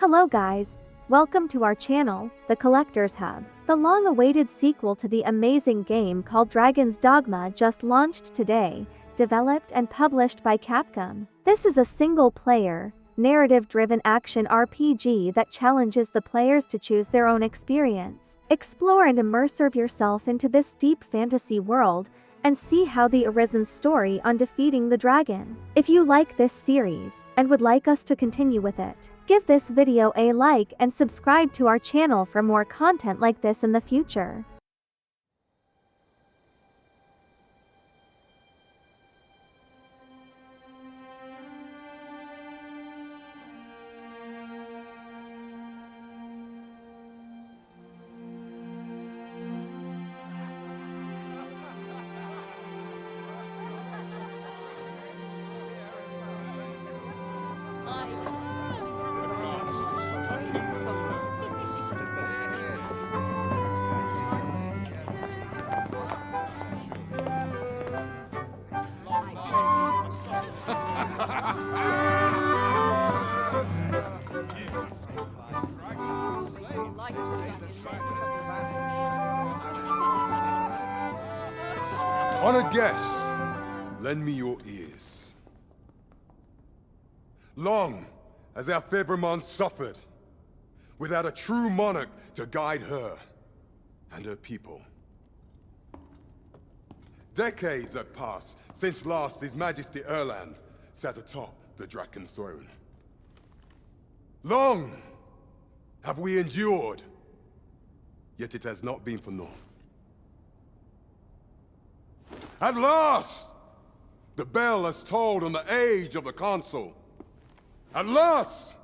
Hello guys, welcome to our channel, The Collector's Hub. The long-awaited sequel to the amazing game called Dragon's Dogma just launched today, developed and published by Capcom. This is a single-player, narrative-driven action RPG that challenges the players to choose their own experience. Explore and immerse yourself into this deep fantasy world, and see how the Arisen story on defeating the dragon. If you like this series, and would like us to continue with it, give this video a like and subscribe to our channel for more content like this in the future. On a guess, lend me your ears. Long has our Fevrimon suffered, without a true monarch to guide her and her people. Decades have passed since last His Majesty Erland sat atop the Draken throne. Long have we endured, yet it has not been for naught. At last, the bell has tolled on the age of the console. At last,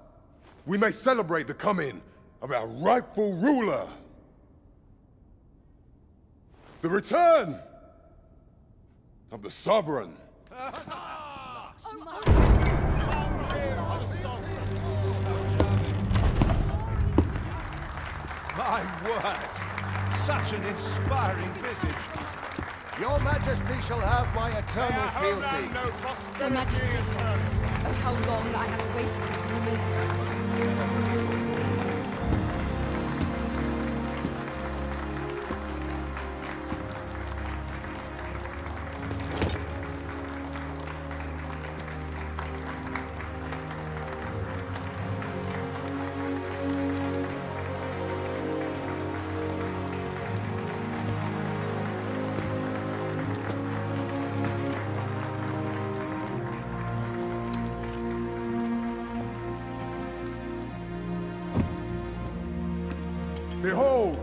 we may celebrate the coming of our rightful ruler. The return of the sovereign. My word! Such an inspiring visage. Your Majesty shall have my eternal fealty. Your Majesty, oh how long I have awaited this moment. Behold,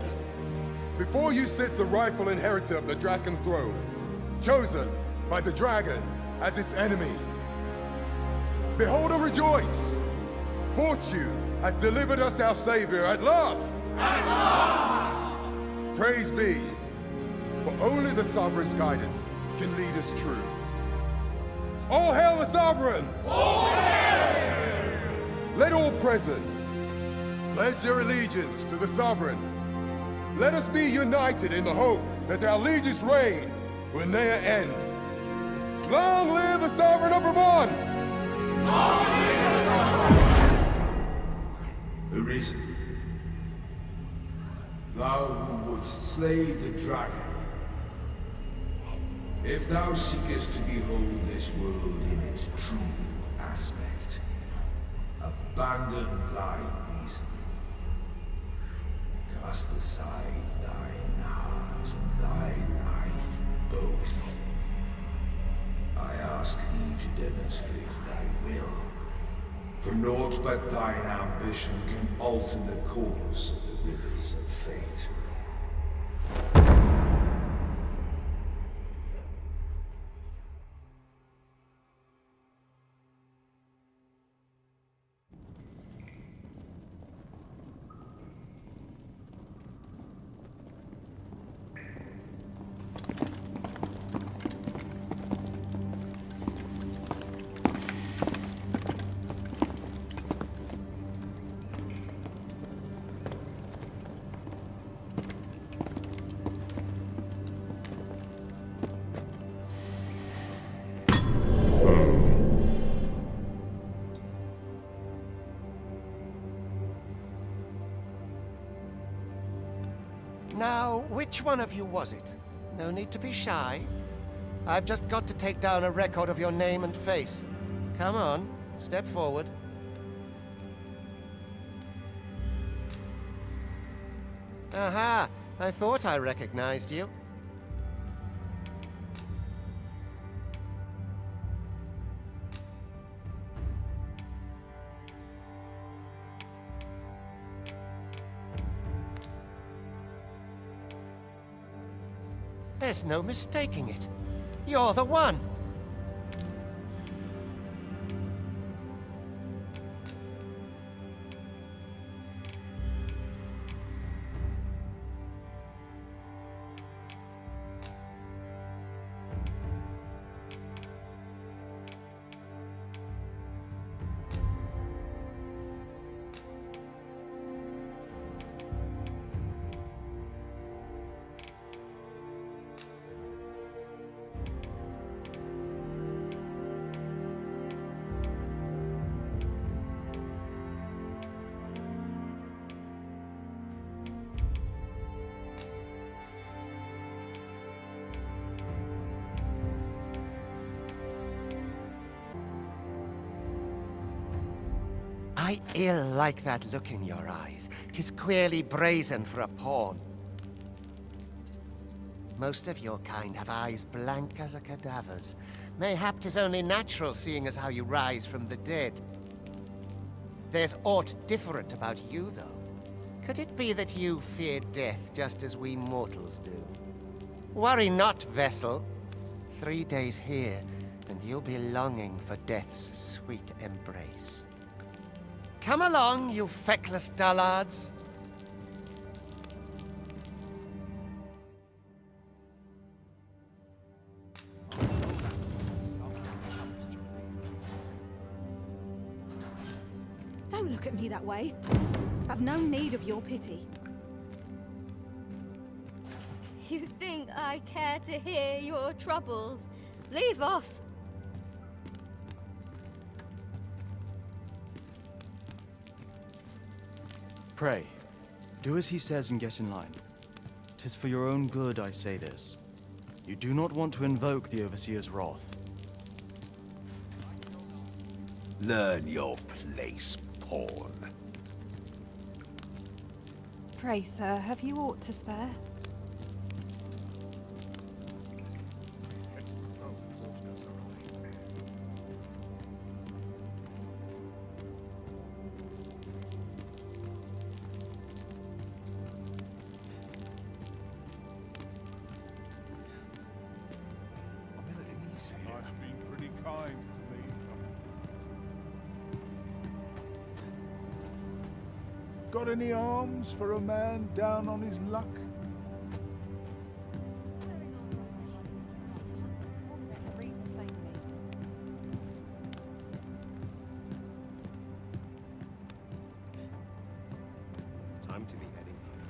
before you sits the rightful inheritor of the Draken throne, chosen by the dragon as its enemy. Behold and rejoice! Fortune has delivered us our savior at last! At last! Praise be, for only the sovereign's guidance can lead us true. All hail the sovereign! All hail! Let all present pledge their allegiance to the sovereign. Let us be united in the hope that our liege's reign will ne'er end. Long live the sovereign of Vermont! Long live the sovereign! Arisen, thou who wouldst slay the dragon, if thou seekest to behold this world in its true aspect, abandon thy reason. Cast aside thine heart and thy life both. I ask thee to demonstrate thy will, for naught but thine ambition can alter the course of the rivers of fate. Which one of you was it? No need to be shy. I've just got to take down a record of your name and face. Come on, step forward. Aha! I thought I recognized you. There's no mistaking it. You're the one! I ill like that look in your eyes. 'Tis queerly brazen for a pawn. Most of your kind have eyes blank as a cadaver's. Mayhap 'tis only natural, seeing as how you rise from the dead. There's aught different about you, though. Could it be that you fear death just as we mortals do? Worry not, vessel. 3 days here, and you'll be longing for death's sweet embrace. Come along, you feckless dullards. Don't look at me that way. I've no need of your pity. You think I care to hear your troubles? Leave off! Pray, do as he says and get in line. 'Tis for your own good I say this. You do not want to invoke the Overseer's wrath. Learn your place, pawn. Pray, sir, have you aught to spare? Life's been pretty kind to me. Got any alms for a man down on his luck? Time to be heading home.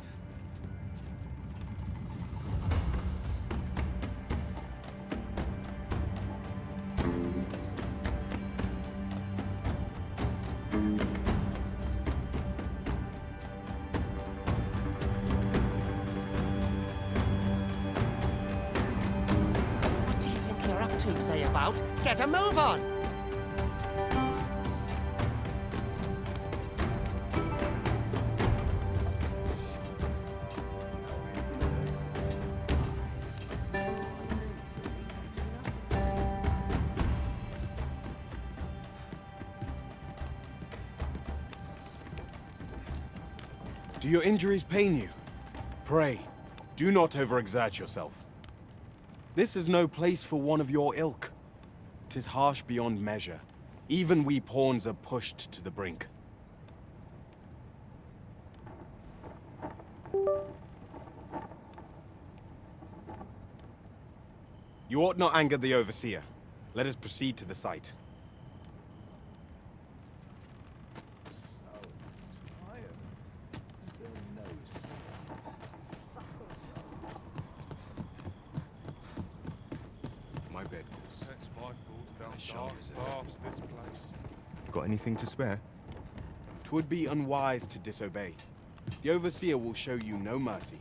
What do you think you're up to, layabout? Get a move on! Do your injuries pain you? Pray, do not overexert yourself. This is no place for one of your ilk. 'Tis harsh beyond measure. Even we pawns are pushed to the brink. You ought not anger the Overseer. Let us proceed to the site. My bed calls. Sets my thoughts down shall dark resist. paths, this place. Got anything to spare? 'Twould be unwise to disobey. The Overseer will show you no mercy.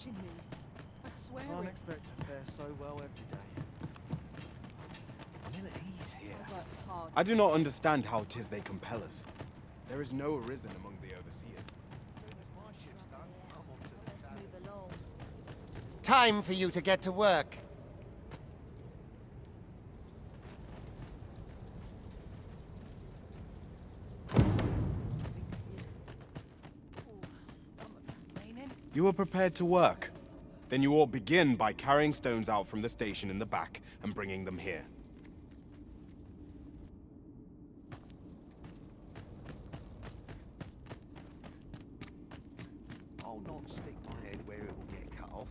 watching me. I'd swear Can't it. expect to fare so well every day. A minute he's here. I worked hard. I do not understand how 'tis they compel us. There is no Arisen among the overseers. Let's move along. Time for you to get to work. Stomach's complaining. You are prepared to work. Then you ought begin by carrying stones out from the station in the back and bringing them here. I'll not stick my head where it will get cut off.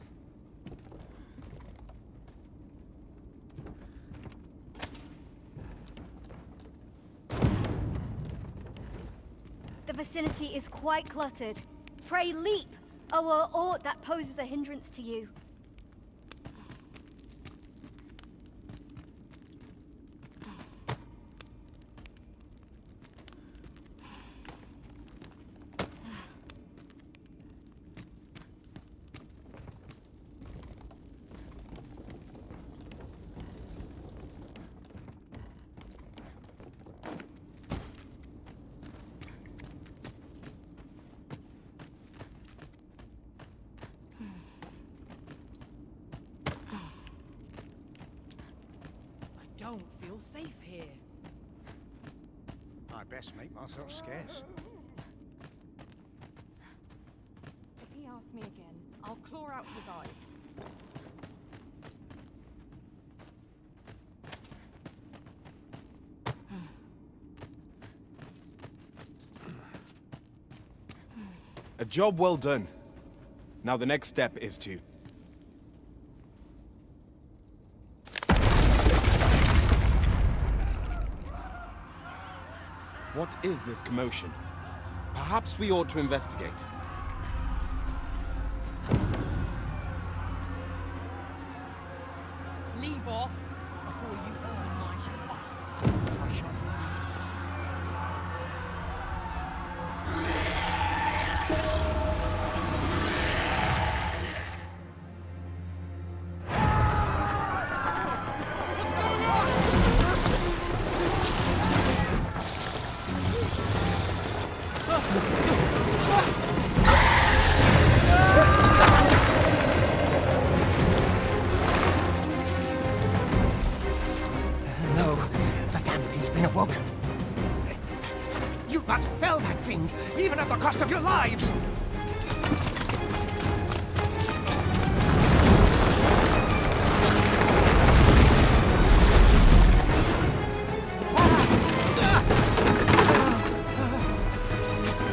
The vicinity is quite cluttered. Pray leap, or aught that poses a hindrance to you. I don't feel safe here. I best make myself scarce. If he asks me again, I'll claw out his eyes. A job well done. Now the next step is to... What is this commotion? Perhaps we ought to investigate. Leave off before you earn my spot. I shall not do this. No, the damn thing's been awoken. You but fell that fiend, even at the cost of your lives!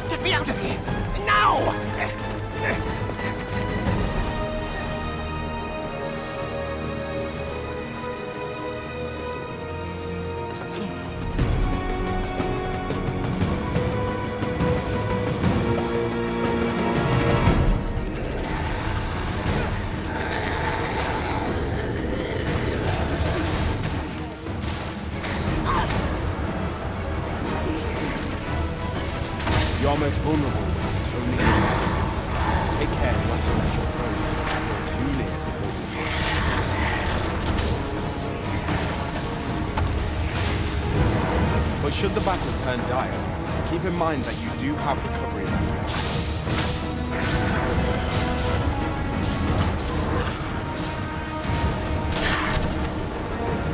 Get me out of here! Now! You're most vulnerable with Tony and Take care not to let your foes go too near before you. But should the battle turn dire, keep in mind that you do have recovery memory.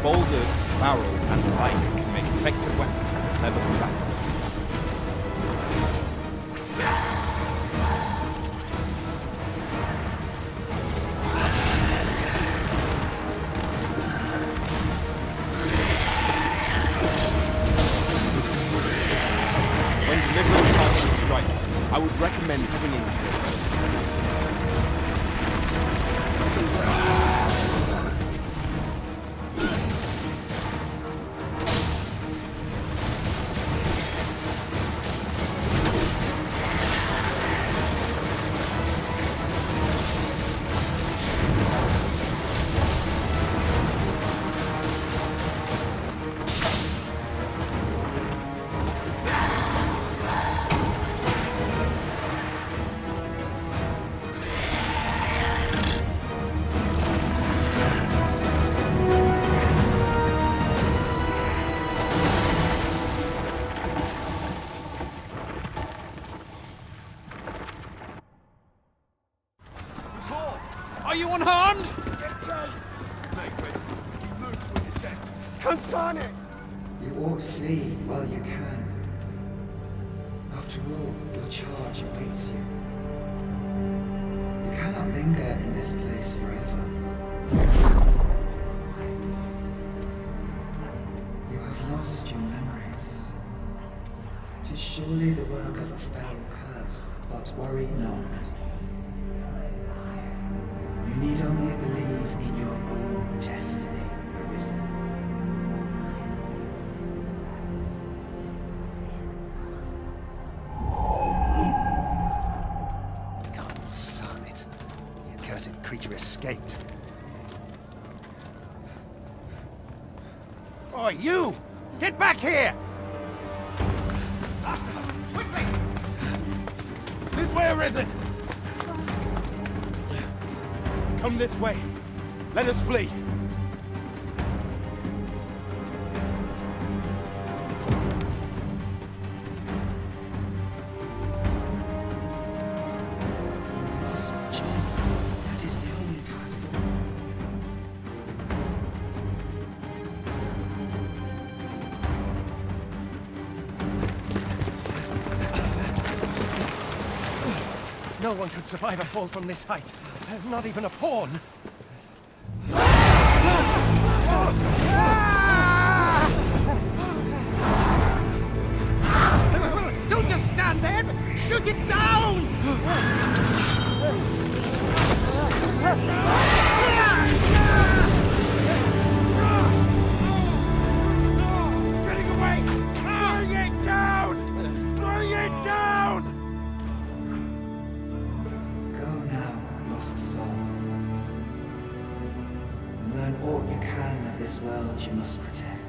Boulders, barrels, and the like can make effective weapons for clever combatants. When delivering targeted strikes, I would recommend clinging to it. unharmed? Get chase! Make ready. Keep moves when you sent. Consane! You ought flee while you can. After all, your charge awaits you. You cannot linger in this place forever. You have lost your memories. 'Tis surely the work of a fell curse, but worry not. You need only believe in your own destiny, Arisen. Son it. The accursed creature escaped. Oh, you! Get back here! Quickly! This way, Arisen! Come this way. Let us flee. You lost John. That is the only path forward. No one could survive a fall from this height. Not even a pawn. Don't just stand there! Shoot it down! It's getting away! Bring it down! Bring it down! Go now, lost soul. Learn all you can of this world you must protect.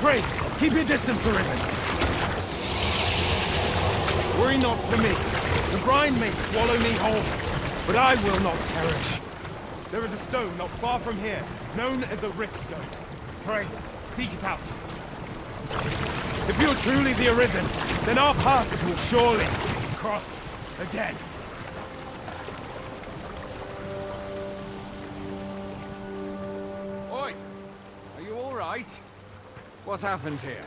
Pray, keep your distance, Arisen. Worry not for me. The brine may swallow me whole, but I will not perish. There is a stone not far from here, known as a rift stone. Pray, seek it out. If you're truly the Arisen, then our paths will surely cross again. Oi! Are you all right? What happened here?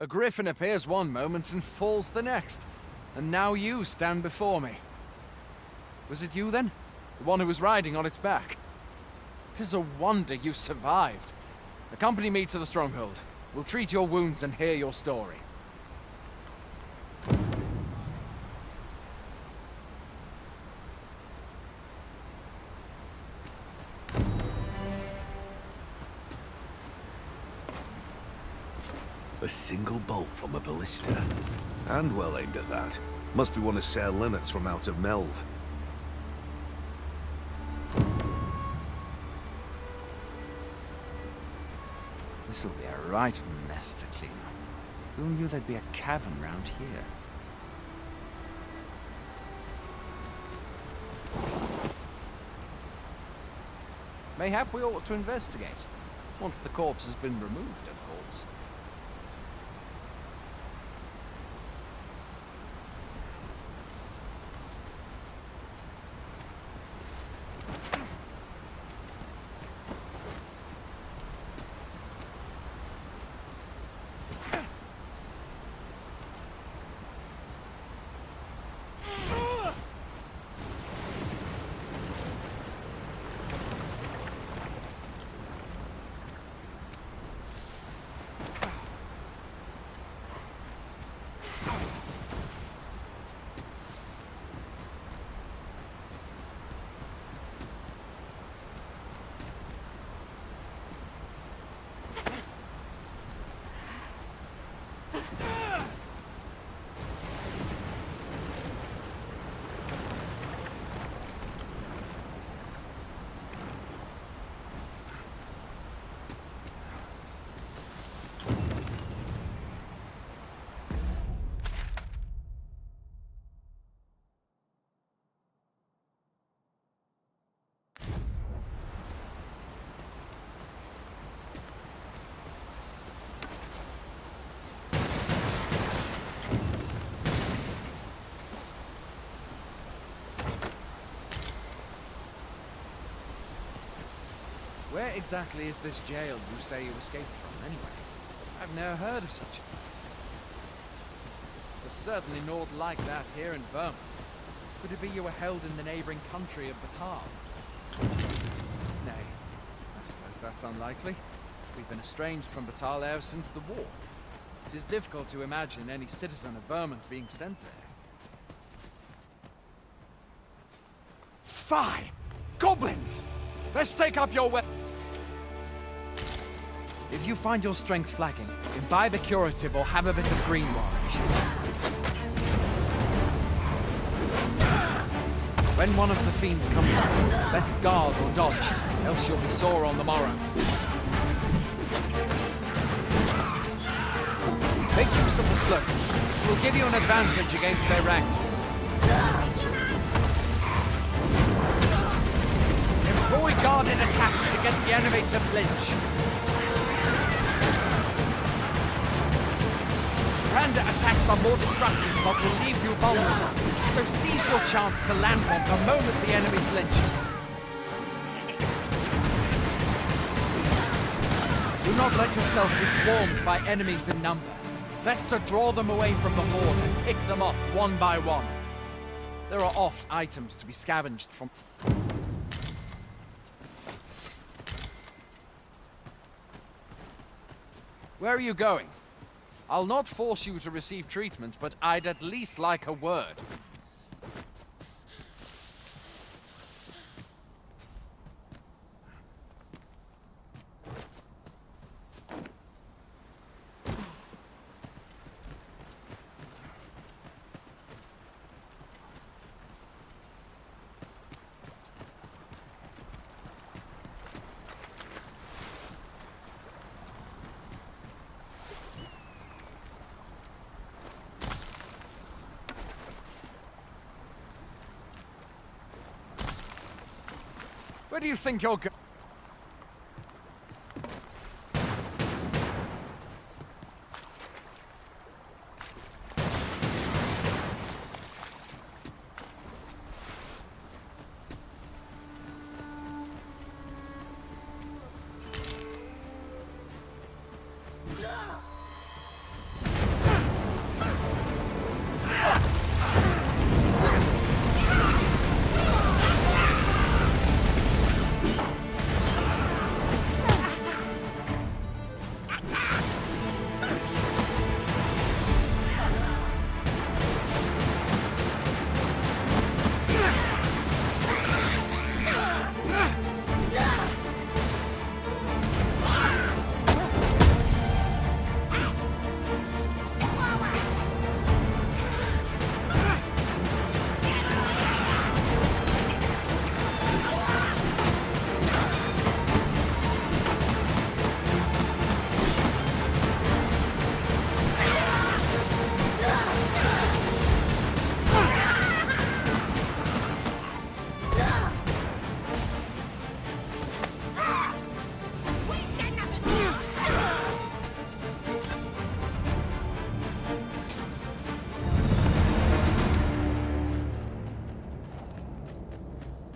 A griffin appears one moment and falls the next. And now you stand before me. Was it you then? The one who was riding on its back? 'Tis a wonder you survived. Accompany me to the stronghold. We'll treat your wounds and hear your story. A single bolt from a ballista. And well aimed at that. Must be one of Sir Leonard's from out of Melve. This'll be a right mess to clean up. Who knew there'd be a cavern round here? Mayhap we ought to investigate. Once the corpse has been removed, of course. Where exactly is this jail you say you escaped from, anyway? I've never heard of such a place. There's certainly naught like that here in Vermont. Could it be you were held in the neighboring country of Batal? Nay, I suppose that's unlikely. We've been estranged from Batal ever since the war. It is difficult to imagine any citizen of Vermont being sent there. Fie! Goblins! Let's take up your weapon. If you find your strength flagging, imbibe a curative or have a bit of greenwash. When one of the fiends comes in, best guard or dodge, else you'll be sore on the morrow. Make use of the slip. It will give you an advantage against their ranks. Employ guarded attacks to get the enemy to flinch. Random attacks are more destructive but will leave you vulnerable, so seize your chance to land one the moment the enemy flinches. Do not let yourself be swarmed by enemies in number. Best to draw them away from the horde and pick them off one by one. There are oft items to be scavenged from... Where are you going? I'll not force you to receive treatment, but I'd at least like a word. Where do you think you're going?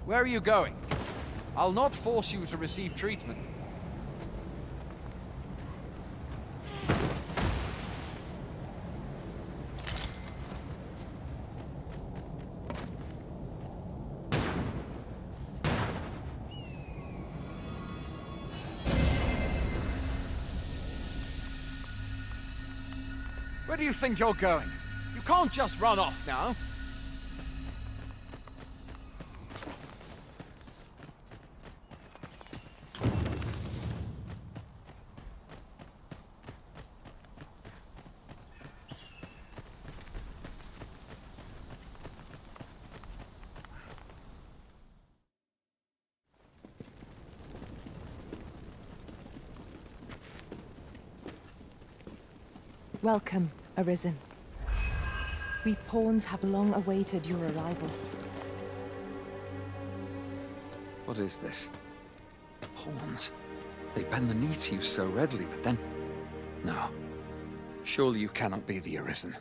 Where are you going? I'll not force you to receive treatment. Where do you think you're going? You can't just run off now. Welcome, Arisen. We pawns have long awaited your arrival. What is this? Pawns? They bend the knee to you so readily, but then... No. Surely you cannot be the Arisen.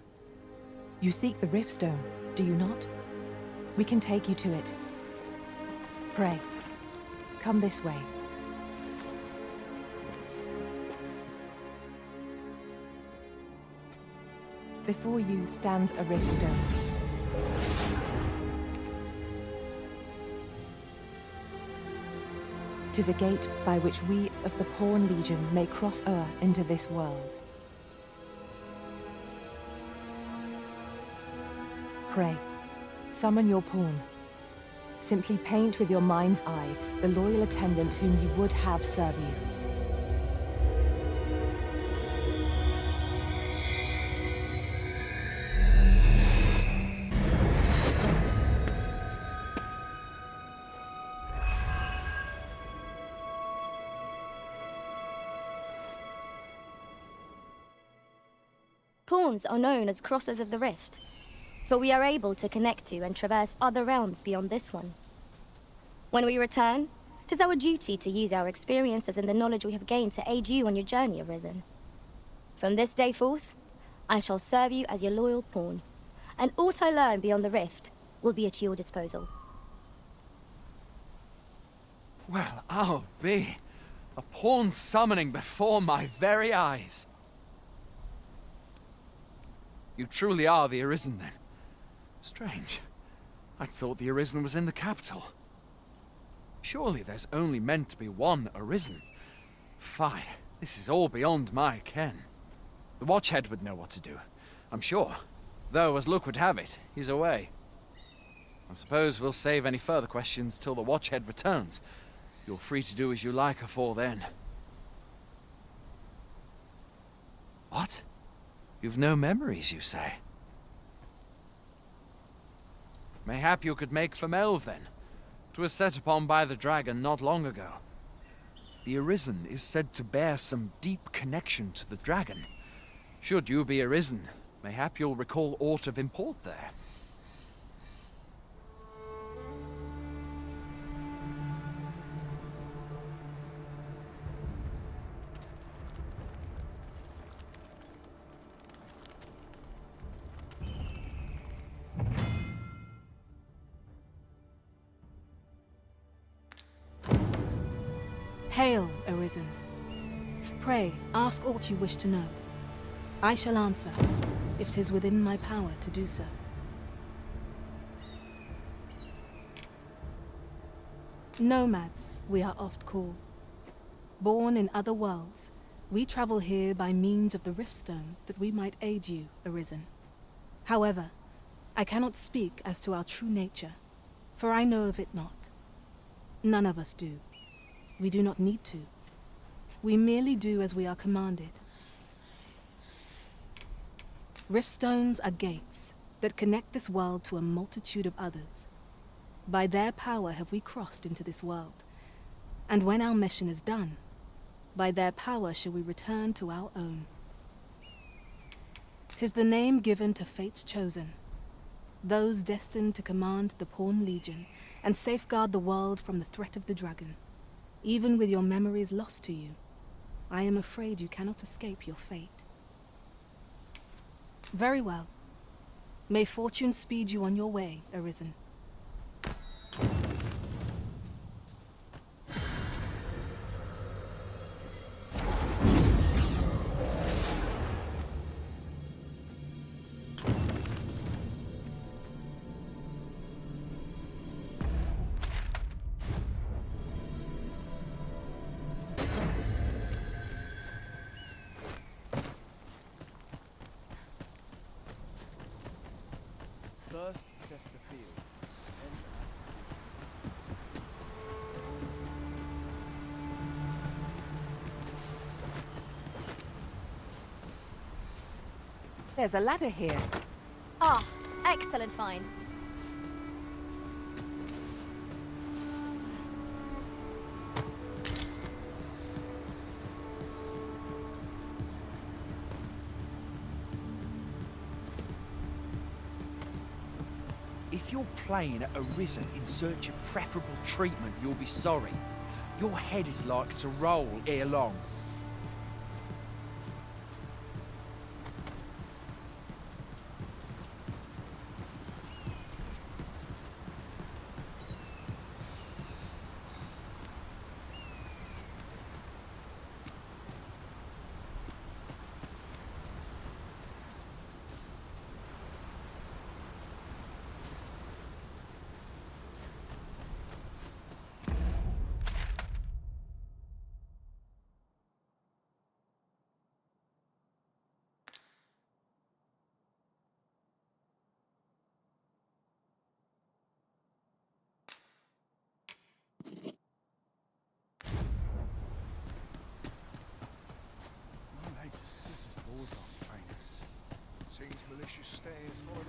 You seek the Riftstone, do you not? We can take you to it. Pray. Come this way. Before you stands a Riftstone. "'Tis a gate by which we of the Pawn Legion may cross o'er into this world. Pray, summon your pawn. Simply paint with your mind's eye the loyal attendant whom you would have serve you. Pawns are known as Crossers of the Rift, for we are able to connect to and traverse other realms beyond this one. When we return, 'tis our duty to use our experiences and the knowledge we have gained to aid you on your journey, Arisen. From this day forth, I shall serve you as your loyal pawn, and aught I learn beyond the Rift will be at your disposal. Well, I'll be. A pawn summoning before my very eyes. You truly are the Arisen, then? Strange. I thought the Arisen was in the capital. Surely there's only meant to be one Arisen. Fie, this is all beyond my ken. The Watchhead would know what to do, I'm sure. Though, as luck would have it, he's away. I suppose we'll save any further questions till the Watchhead returns. You're free to do as you like afore then. What? You've no memories, you say? Mayhap you could make for Melve, then. 'Twas set upon by the dragon not long ago. The Arisen is said to bear some deep connection to the dragon. Should you be Arisen, mayhap you'll recall aught of import there. Hail, Arisen. Pray, ask aught you wish to know. I shall answer, if 'tis within my power to do so. Nomads, we are oft called. Born in other worlds, we travel here by means of the riftstones that we might aid you, Arisen. However, I cannot speak as to our true nature, for I know of it not. None of us do. We do not need to. We merely do as we are commanded. Riftstones are gates that connect this world to a multitude of others. By their power have we crossed into this world, and when our mission is done, by their power shall we return to our own. 'Tis the name given to fate's chosen, those destined to command the Pawn Legion and safeguard the world from the threat of the dragon. Even with your memories lost to you, I am afraid you cannot escape your fate. Very well. May fortune speed you on your way, Arisen. First, assess the field. There's a ladder here. Ah, excellent find. If you're playing at Arisen in search of preferable treatment, you'll be sorry. Your head is like to roll ere long.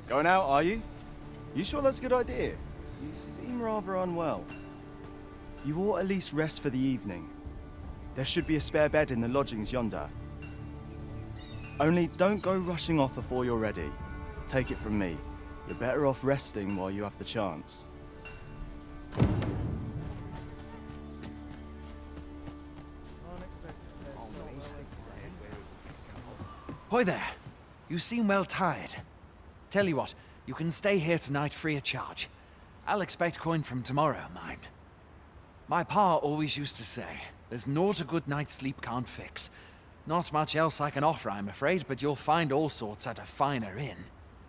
Going out, are you? You sure that's a good idea? You seem rather unwell. You ought at least rest for the evening. There should be a spare bed in the lodgings yonder. Only don't go rushing off before you're ready. Take it from me. You're better off resting while you have the chance. Hoy there. You seem well tired. Tell you what, you can stay here tonight free of charge. I'll expect coin from tomorrow, mind. My pa always used to say, there's naught a good night's sleep can't fix. Not much else I can offer, I'm afraid, but you'll find all sorts at a finer inn.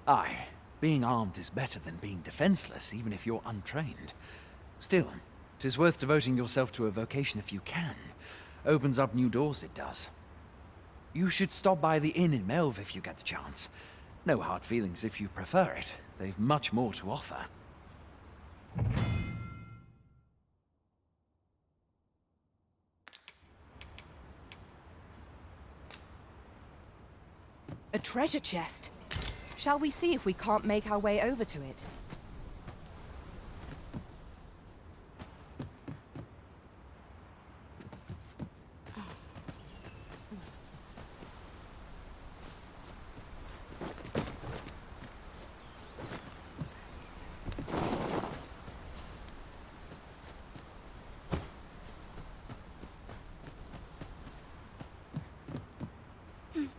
Aye, being armed is better than being defenseless, even if you're untrained. Still, 'tis worth devoting yourself to a vocation if you can. Opens up new doors, it does. You should stop by the inn in Melve if you get the chance. No hard feelings if you prefer it. They've much more to offer. A treasure chest. Shall we see if we can't make our way over to it?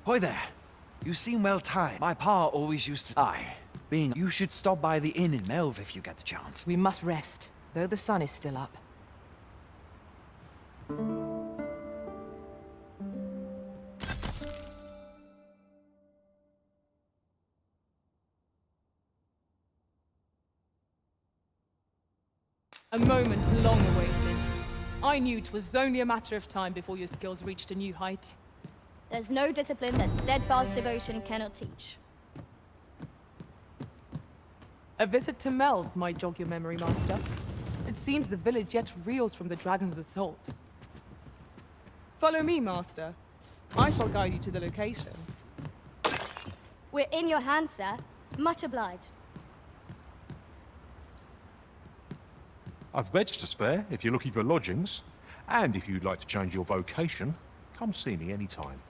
Hoy there. You seem well tired. My pa always used to... Aye. You should stop by the inn in Melve if you get the chance. We must rest, though the sun is still up. A moment long awaited. I knew 'twas only a matter of time before your skills reached a new height. There's no discipline that steadfast devotion cannot teach. A visit to Melv might jog your memory, Master. It seems the village yet reels from the dragon's assault. Follow me, Master. I shall guide you to the location. We're in your hands, sir. Much obliged. I've beds to spare if you're looking for lodgings. And if you'd like to change your vocation, come see me anytime.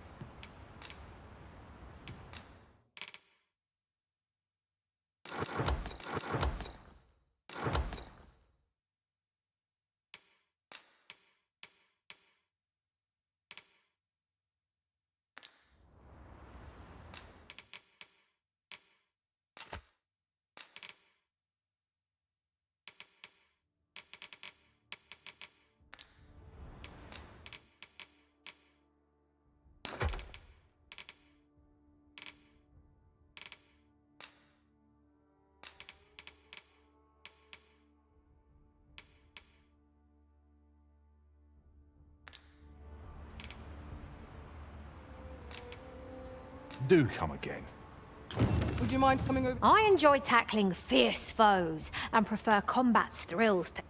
Do come again. Would you mind coming over? I enjoy tackling fierce foes and prefer combat's thrills to...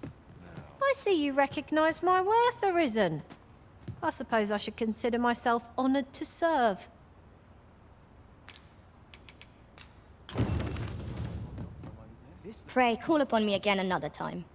I see you recognize my worth, Arisen. I suppose I should consider myself honored to serve. Pray, call upon me again another time.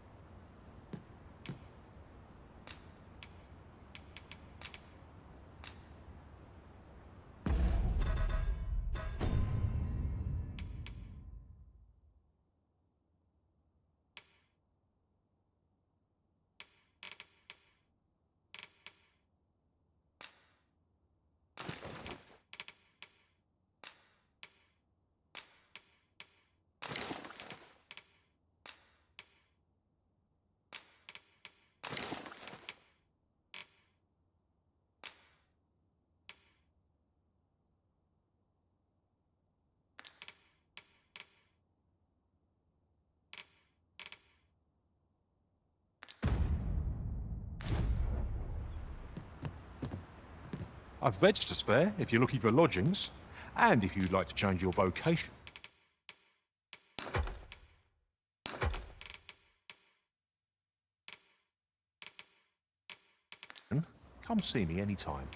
I've beds to spare if you're looking for lodgings. And if you'd like to change your vocation. Come see me anytime.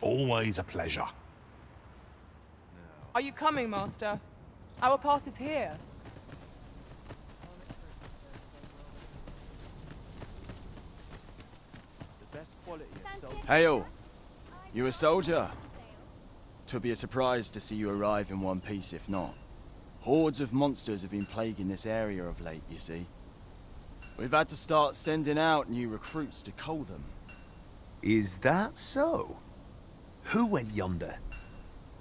Always a pleasure. Are you coming, Master? Our path is here. Hail! You a soldier? 'Twould be a surprise to see you arrive in one piece if not. Hordes of monsters have been plaguing this area of late, you see. We've had to start sending out new recruits to cull them. Is that so? Who went yonder?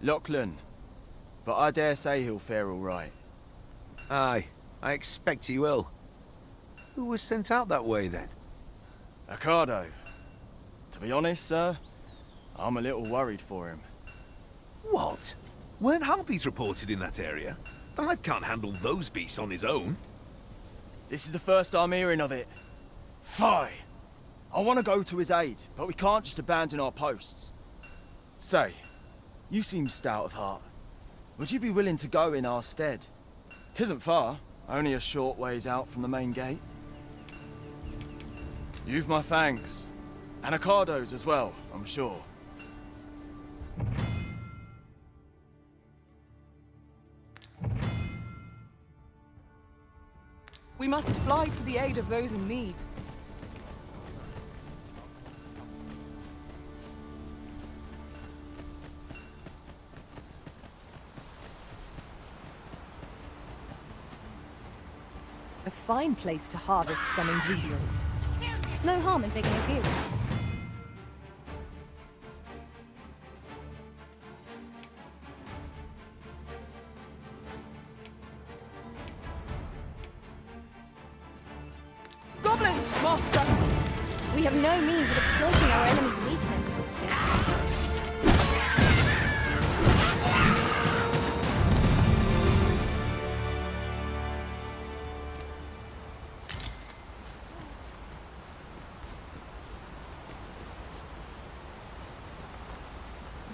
Lachlan. But I dare say he'll fare all right. Aye, I expect he will. Who was sent out that way, then? Ricardo. To be honest, sir, I'm a little worried for him. What? Weren't harpies reported in that area? The lad can't handle those beasts on his own. This is the first I'm hearing of it. Fie! I want to go to his aid, but we can't just abandon our posts. Say, you seem stout of heart. Would you be willing to go in our stead? 'Tisn't far, only a short ways out from the main gate. You've my thanks. And Ricardo's as well, I'm sure. We must fly to the aid of those in need. A fine place to harvest some ingredients. No harm in picking a few. Goblins, Master! We have no means of exploiting our enemy's weakness.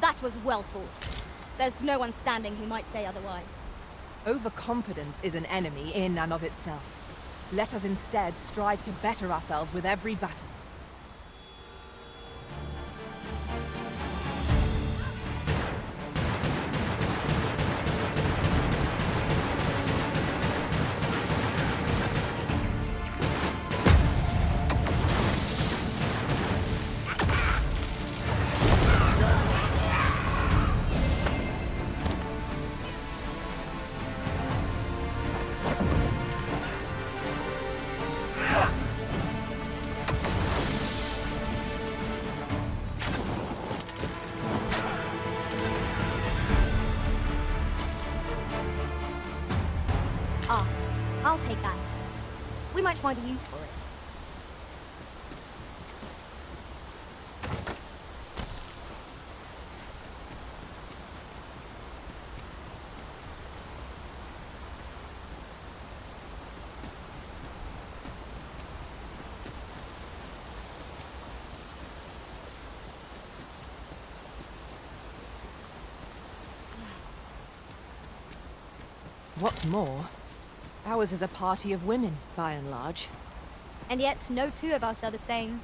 That was well fought. There's no one standing who might say otherwise. Overconfidence is an enemy in and of itself. Let us instead strive to better ourselves with every battle. I'll take that. We might find a use for it. What's more, ours is a party of women, by and large. And yet, no two of us are the same.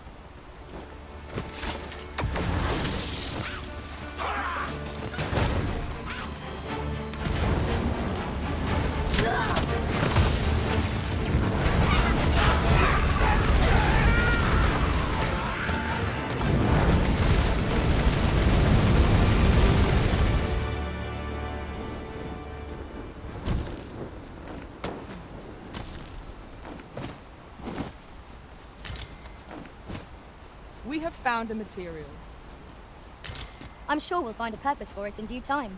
We have found a material. I'm sure we'll find a purpose for it in due time.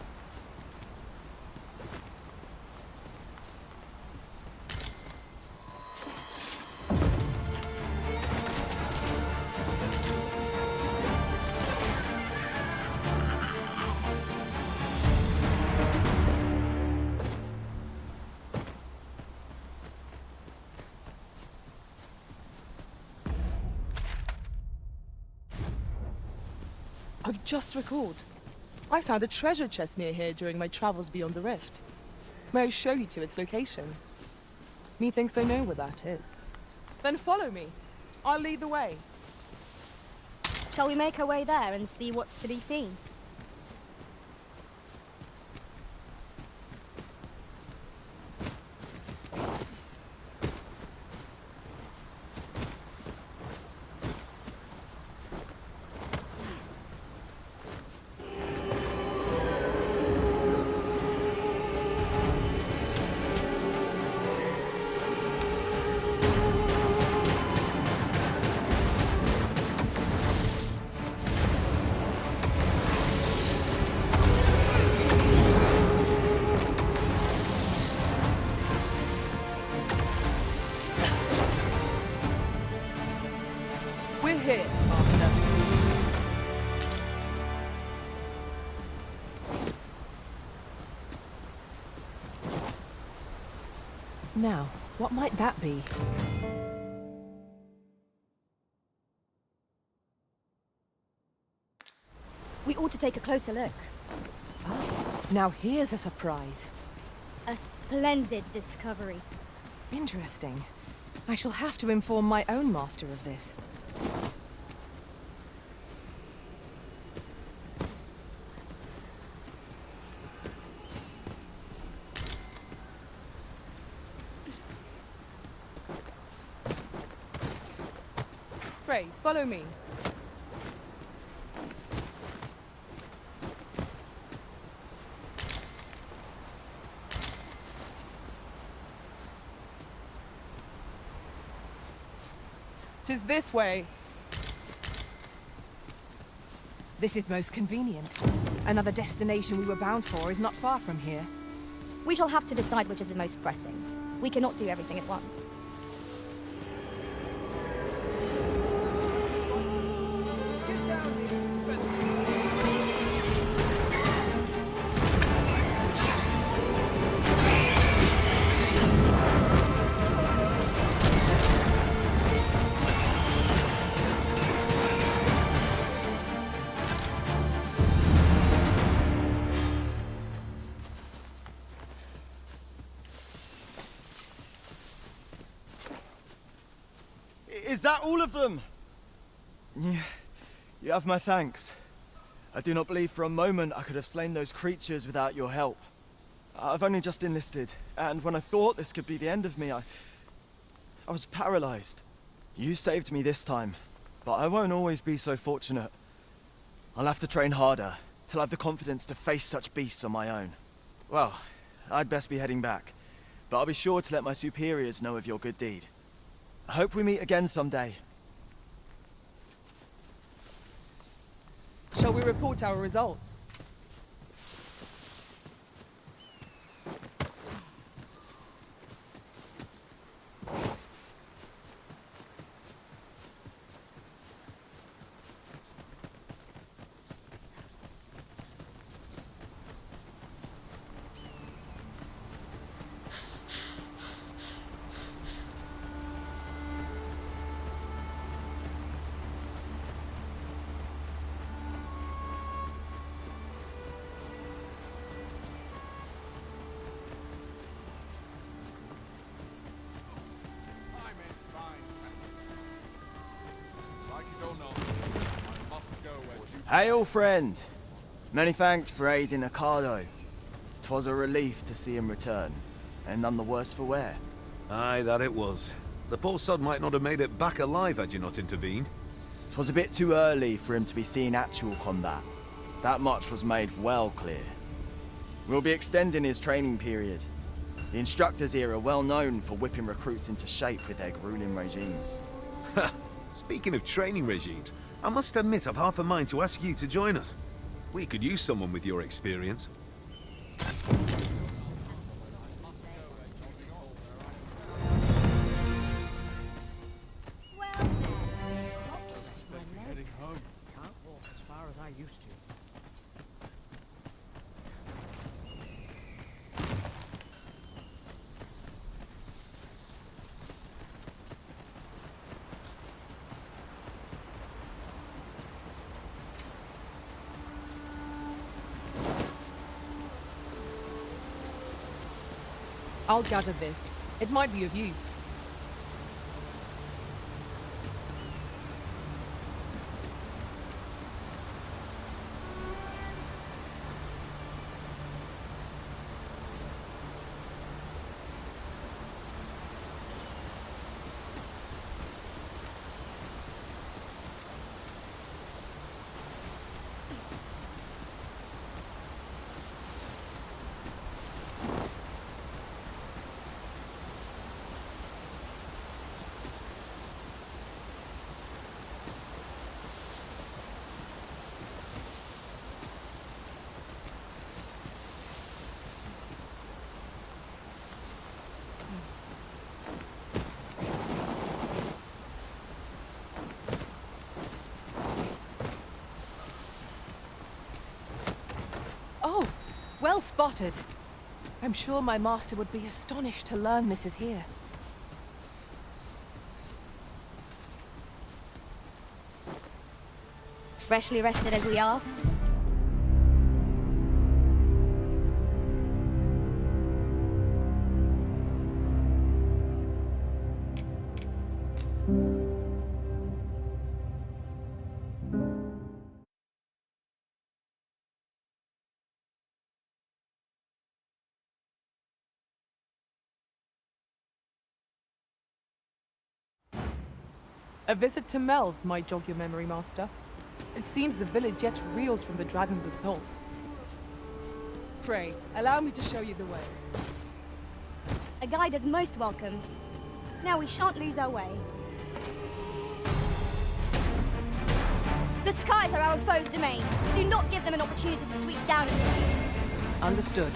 I've just recalled. I found a treasure chest near here during my travels beyond the rift. May I show you to its location? Methinks I know where that is. Then follow me. I'll lead the way. Shall we make our way there and see what's to be seen? We're here, Master. Now, what might that be? We ought to take a closer look. Now here's a surprise. A splendid discovery. Interesting. I shall have to inform my own master of this. Pray, follow me. "'Tis this way. This is most convenient. Another destination we were bound for is not far from here. We shall have to decide which is the most pressing. We cannot do everything at once. Is that all of them? Yeah, you have my thanks. I do not believe for a moment I could have slain those creatures without your help. I've only just enlisted, and when I thought this could be the end of me, I was paralyzed. You saved me this time, but I won't always be so fortunate. I'll have to train harder, till I have the confidence to face such beasts on my own. Well, I'd best be heading back, but I'll be sure to let my superiors know of your good deed. I hope we meet again someday. Shall we report our results? Hail, friend! Many thanks for aiding Ocado. 'Twas a relief to see him return, and none the worse for wear. Aye, that it was. The poor sod might not have made it back alive had you not intervened. 'Twas a bit too early for him to be seeing actual combat. That much was made well clear. We'll be extending his training period. The instructors here are well known for whipping recruits into shape with their grueling regimes. Speaking of training regimes, I must admit I've half a mind to ask you to join us. We could use someone with your experience. Heading home. Can't walk as far as I used to. I'll gather this. It might be of use. Oh, well spotted. I'm sure my master would be astonished to learn this is here. Freshly rested as we are, A visit to Melv might jog your memory, Master. It seems the village yet reels from the dragon's assault. Pray, allow me to show you the way. a guide is most welcome. Now we shan't lose our way. The skies are our foe's domain. Do not give them an opportunity to sweep down on you. Understood.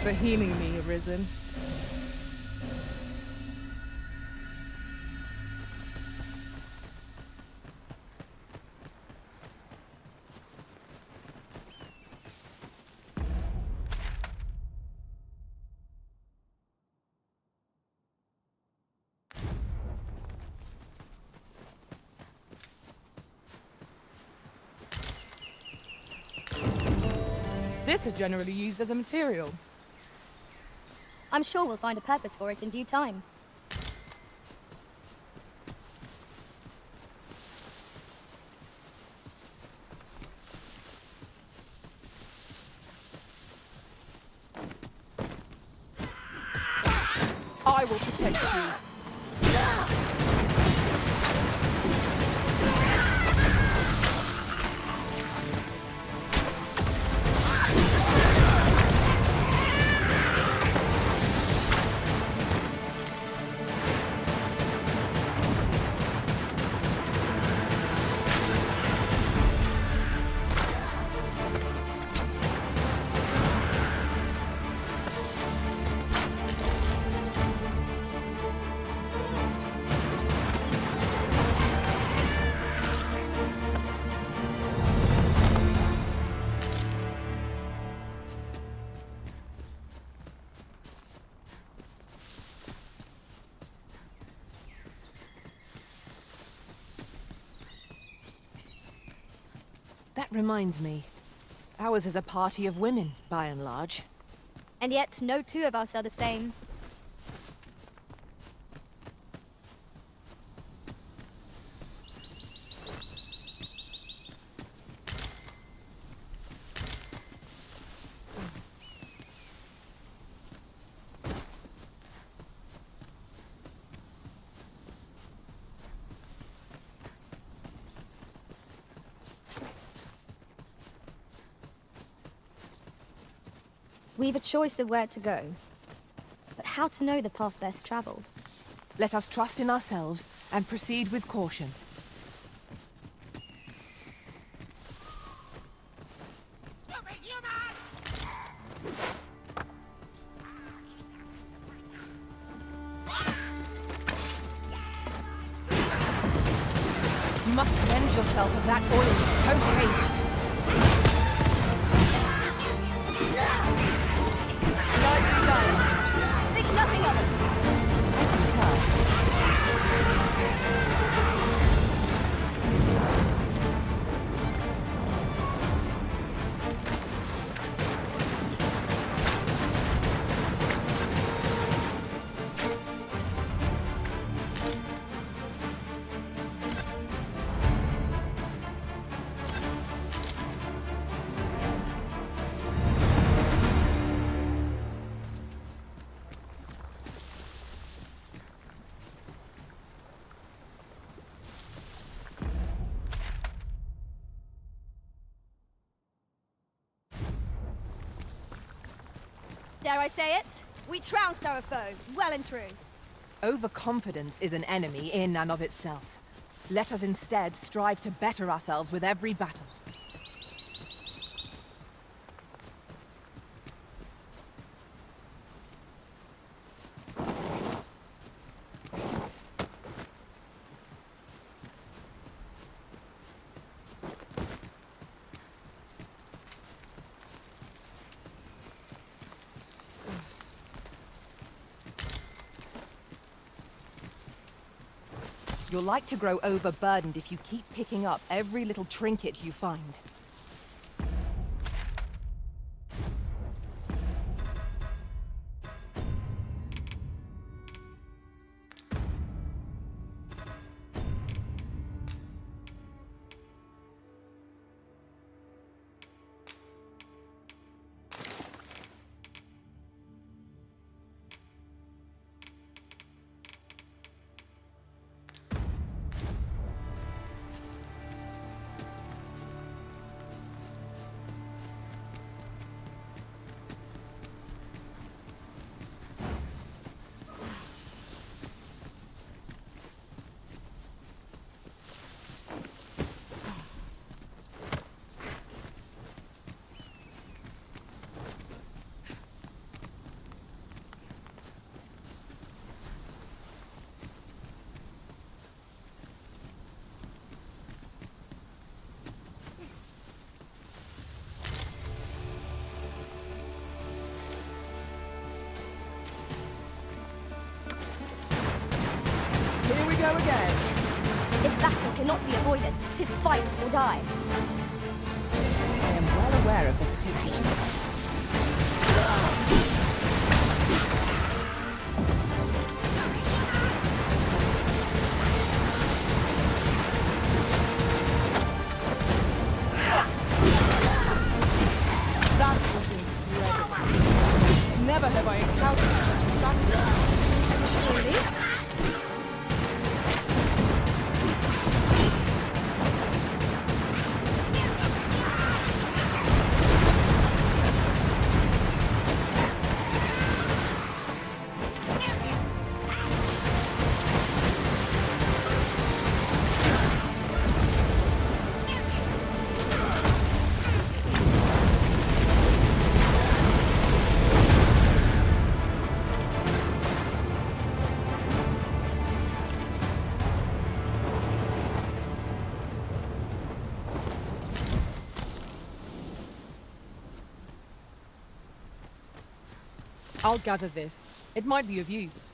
for healing me, Arisen. This is generally used as a material. I'm sure we'll find a purpose for it in due time. I will protect you. That reminds me. Ours is a party of women, by and large. And yet, no two of us are the same. We've a choice of where to go, but how to know the path best traveled? Let us trust in ourselves and proceed with caution. You must cleanse yourself of that oil post-haste. Nicely done. Think nothing of it. Dare I say it? We trounced our foe, well and true. Overconfidence is an enemy in and of itself. Let us instead strive to better ourselves with every battle. You're like to grow overburdened if you keep picking up every little trinket you find. go again. If battle cannot be avoided, 'tis fight or die. I am well aware of the particulars. That was incredible. Never have I encountered such a strategy. Surely? I'll gather this. It might be of use.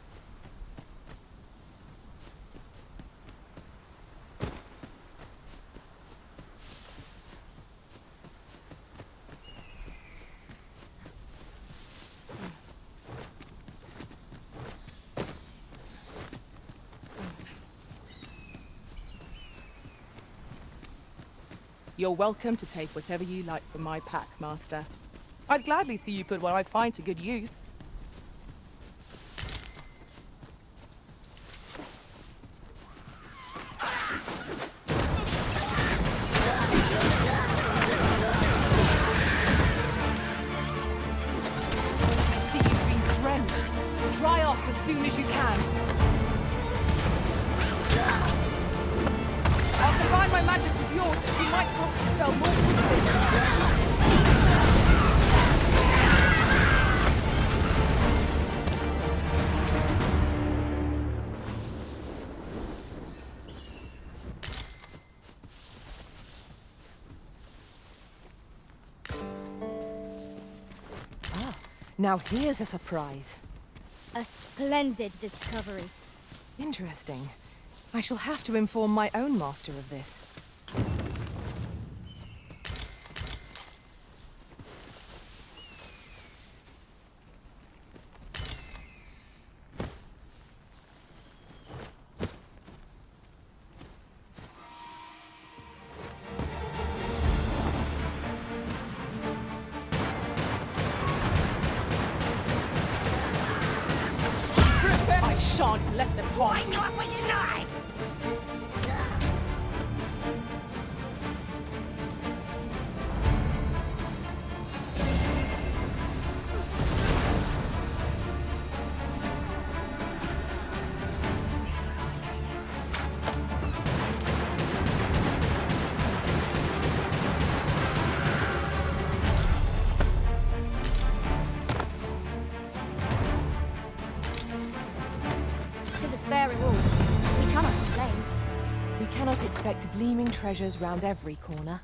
You're welcome to take whatever you like from my pack, Master. I'd gladly see you put what I find to good use. See, you've been drenched. Dry off as soon as you can. I'll combine my magic with yours, so you might cast the spell more quickly. Now here's a surprise. A splendid discovery. Interesting. I shall have to inform my own master of this. I shan't let them harm you. Not when you die! Fair reward. We cannot complain. We cannot expect gleaming treasures round every corner.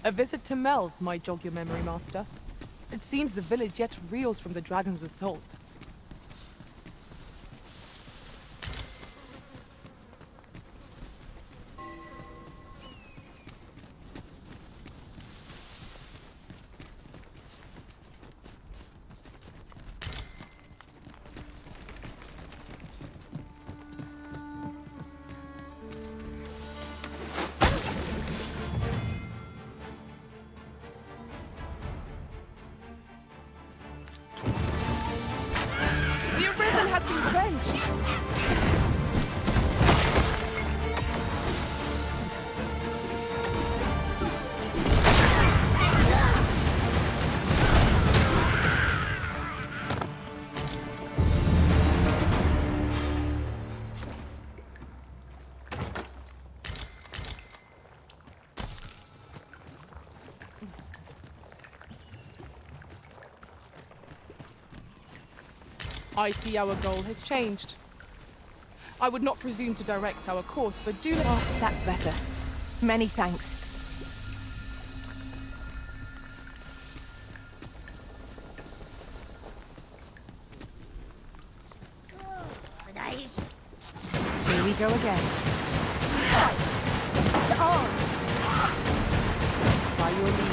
A visit to Melv might jog your memory, Master. It seems the village yet reels from the dragon's assault. The Arisen has been drenched! I see our goal has changed. I would not presume to direct our course, but do let— Oh, that's better. Many thanks. Here we go again. Fight! To arms! By your lead.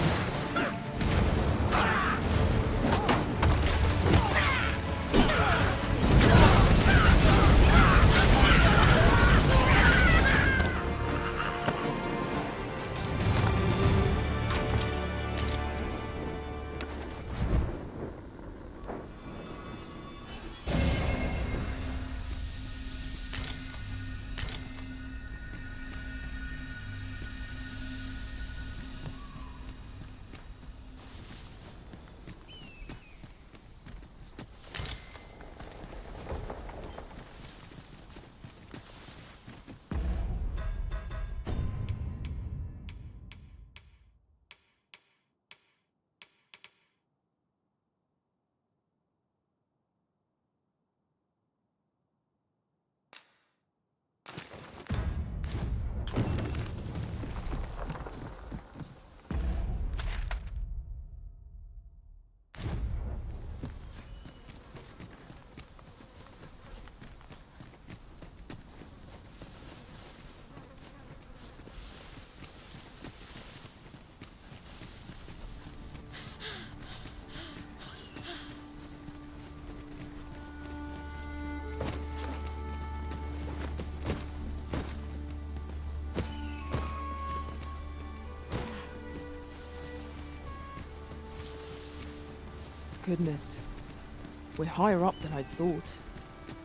Goodness. We're higher up than I'd thought.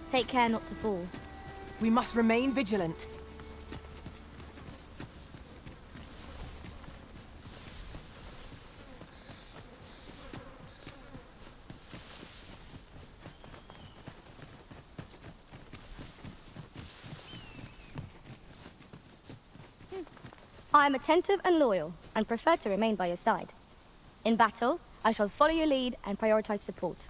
Take care not to fall. We must remain vigilant. I am attentive and loyal, and prefer to remain by your side. In battle, I shall follow your lead and prioritize support.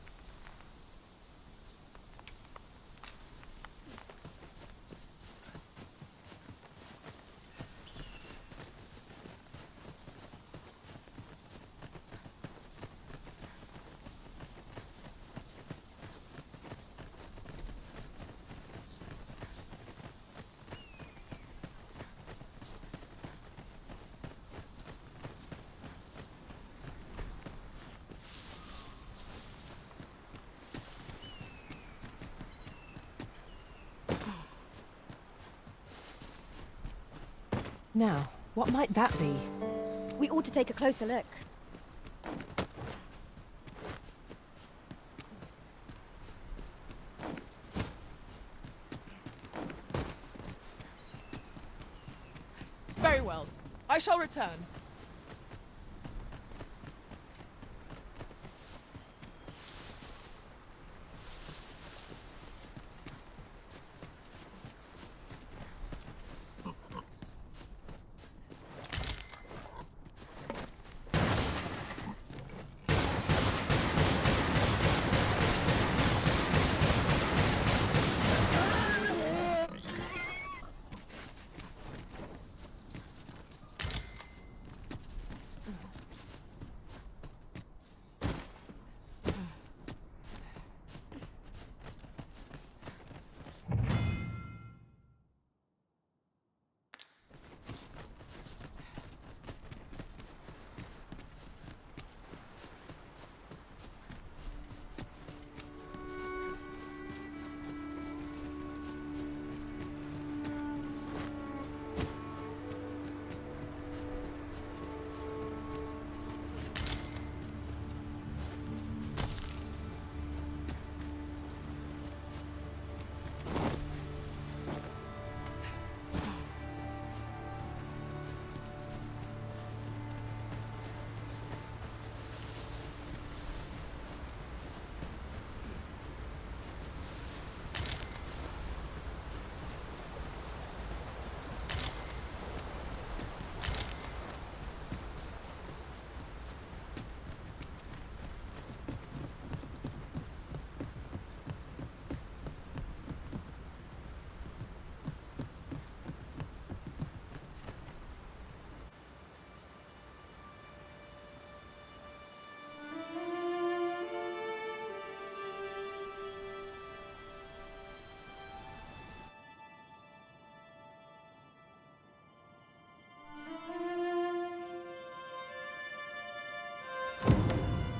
Now, what might that be? We ought to take a closer look. Very well. I shall return.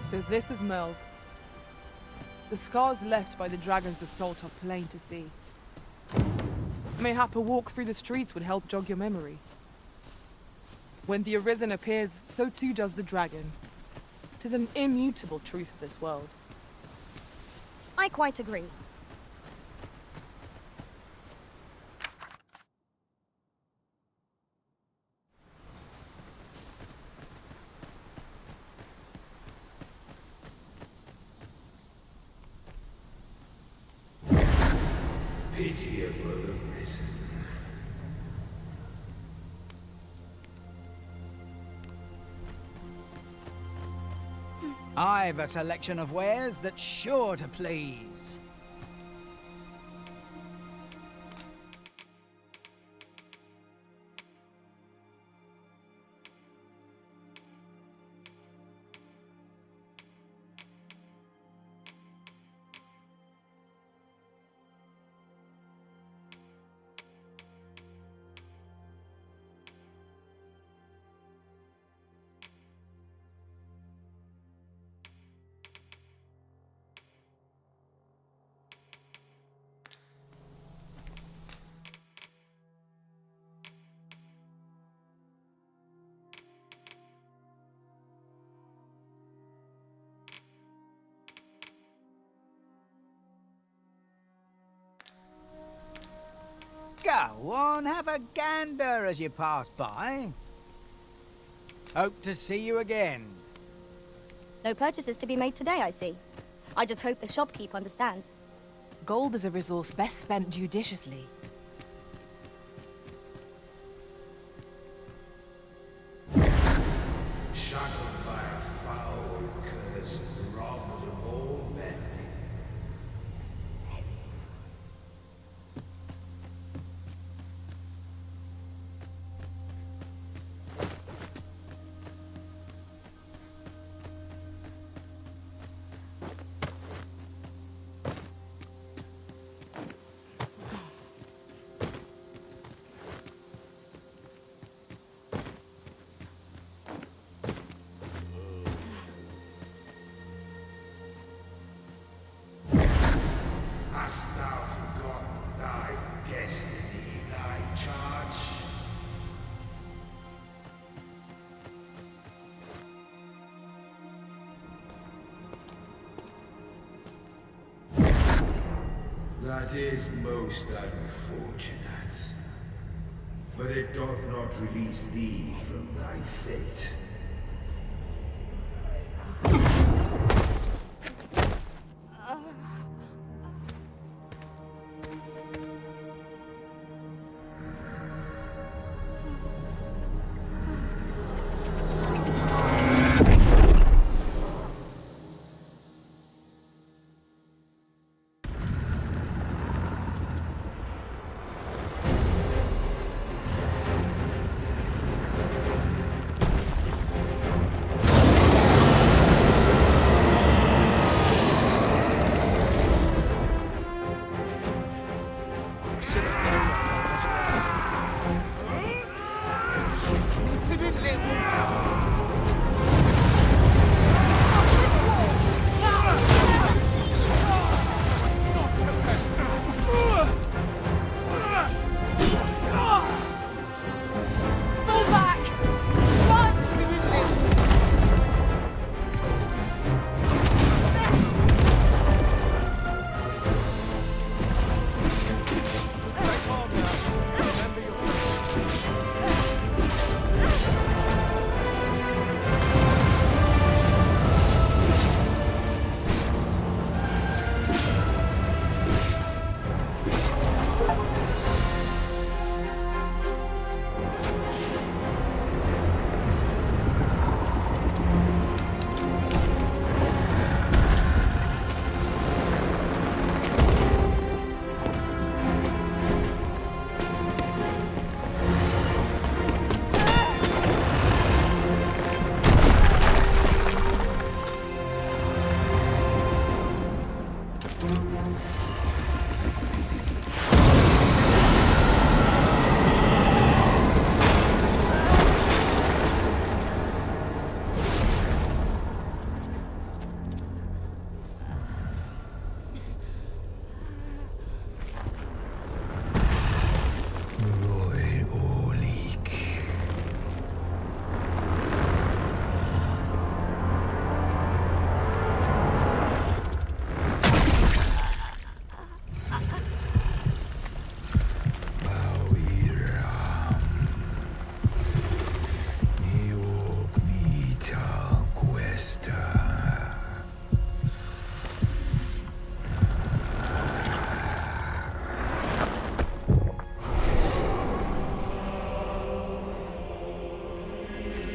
So this is Melv. The scars left by the dragon's assault are plain to see. Mayhap a walk through the streets would help jog your memory. When the Arisen appears, so too does the dragon. 'Tis an immutable truth of this world. I quite agree. Pitiable Arisen. I've a selection of wares that's sure to please. Go on, have a gander as you pass by. Hope to see you again. No purchases to be made today, I see. I just hope the shopkeep understands. Gold is a resource best spent judiciously. Shackled by a foul curse, robbed of all memory. Hast thou forgotten thy destiny, thy charge? That is most unfortunate. But it doth not release thee from thy fate.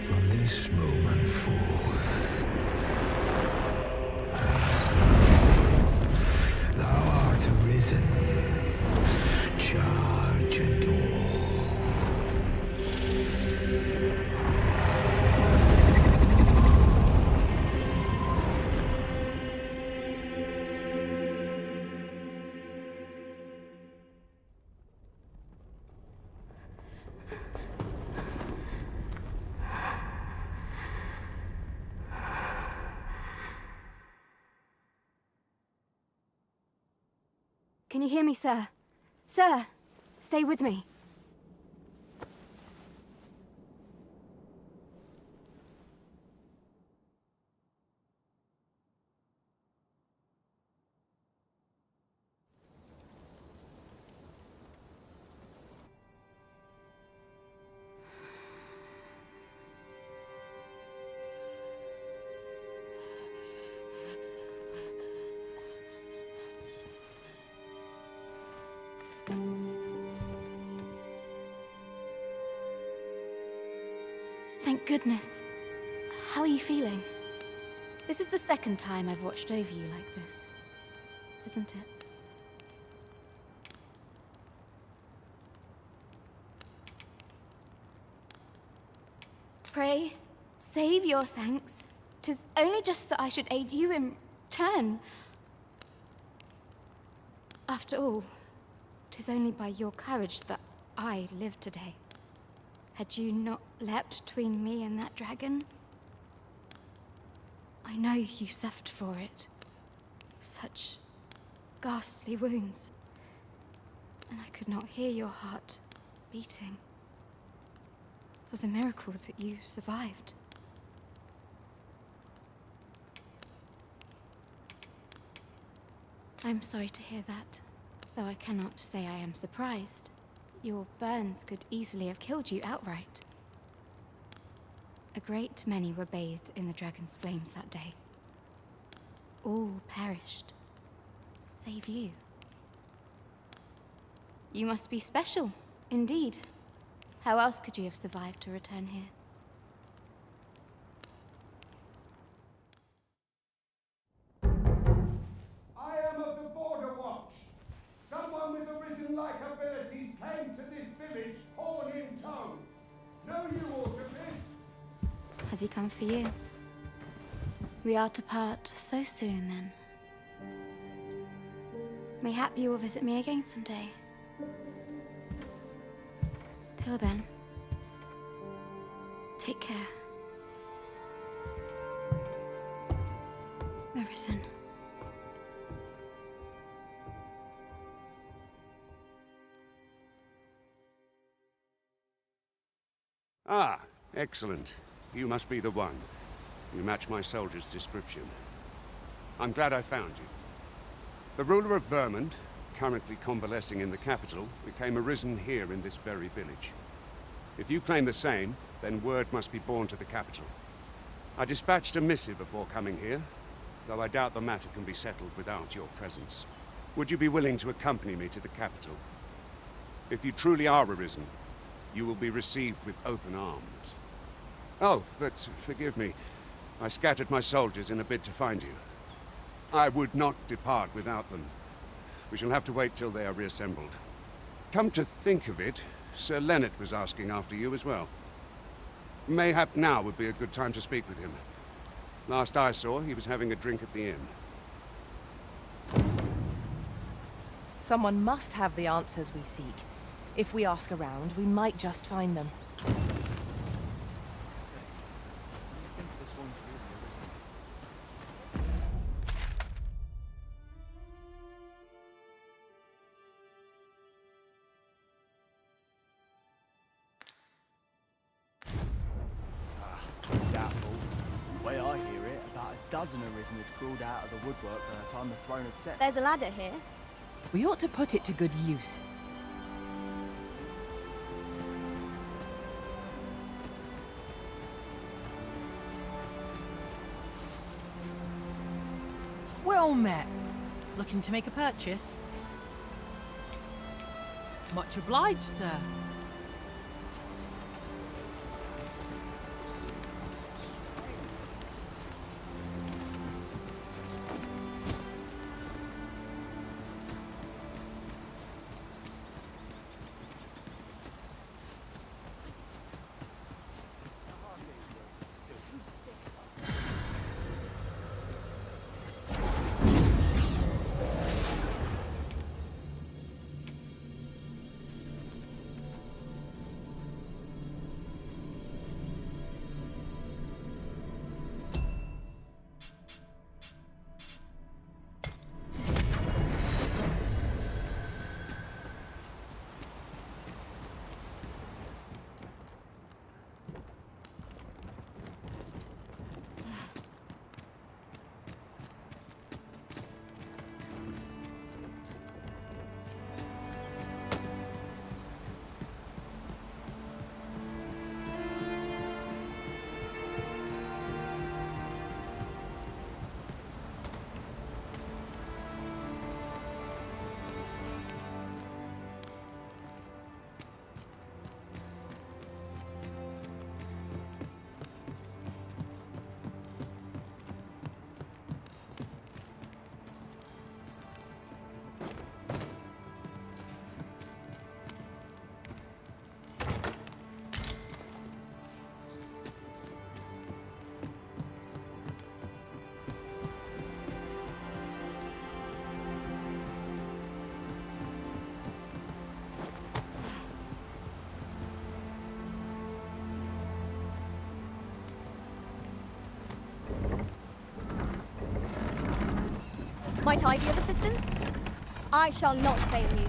From this moment forth, thou art arisen. Charge and all. Can you hear me, sir? Sir, stay with me. Thank goodness. How are you feeling? This is the second time I've watched over you like this, isn't it? Pray, save your thanks. 'Tis only just that I should aid you in turn. After all, 'tis only by your courage that I live today. Had you not leapt between me and that dragon, I know you suffered for it. Such ghastly wounds. And I could not hear your heart beating. It was a miracle that you survived. I'm sorry to hear that, though I cannot say I am surprised. Your burns could easily have killed you outright. A great many were bathed in the dragon's flames that day. All perished, save you. You must be special, indeed. How else could you have survived to return here? I am of the Border Watch. Someone with Arisen-like abilities came to this village, horn in tow. Know you aught of this? Has he come for you? We are to part so soon, then. Mayhap you will visit me again someday. Till then, take care. Arisen. Ah, excellent. You must be the one. You match my soldier's description. I'm glad I found you. The ruler of Vermont, currently convalescing in the capital, became arisen here in this very village. If you claim the same, then word must be borne to the capital. I dispatched a missive before coming here, though I doubt the matter can be settled without your presence. Would you be willing to accompany me to the capital? If you truly are arisen, you will be received with open arms. Oh, but forgive me. I scattered my soldiers in a bid to find you. I would not depart without them. We shall have to wait till they are reassembled. Come to think of it, Sir Leonard was asking after you as well. Mayhap now would be a good time to speak with him. Last I saw, he was having a drink at the inn. Someone must have the answers we seek. If we ask around, we might just find them. Doubtful. The way I hear it, about a dozen Arisen had crawled out of the woodwork by the time the throne had set. There's a ladder here. We ought to put it to good use. Well met. Looking to make a purchase? Much obliged, sir. Might I be of assistance? I shall not fail you.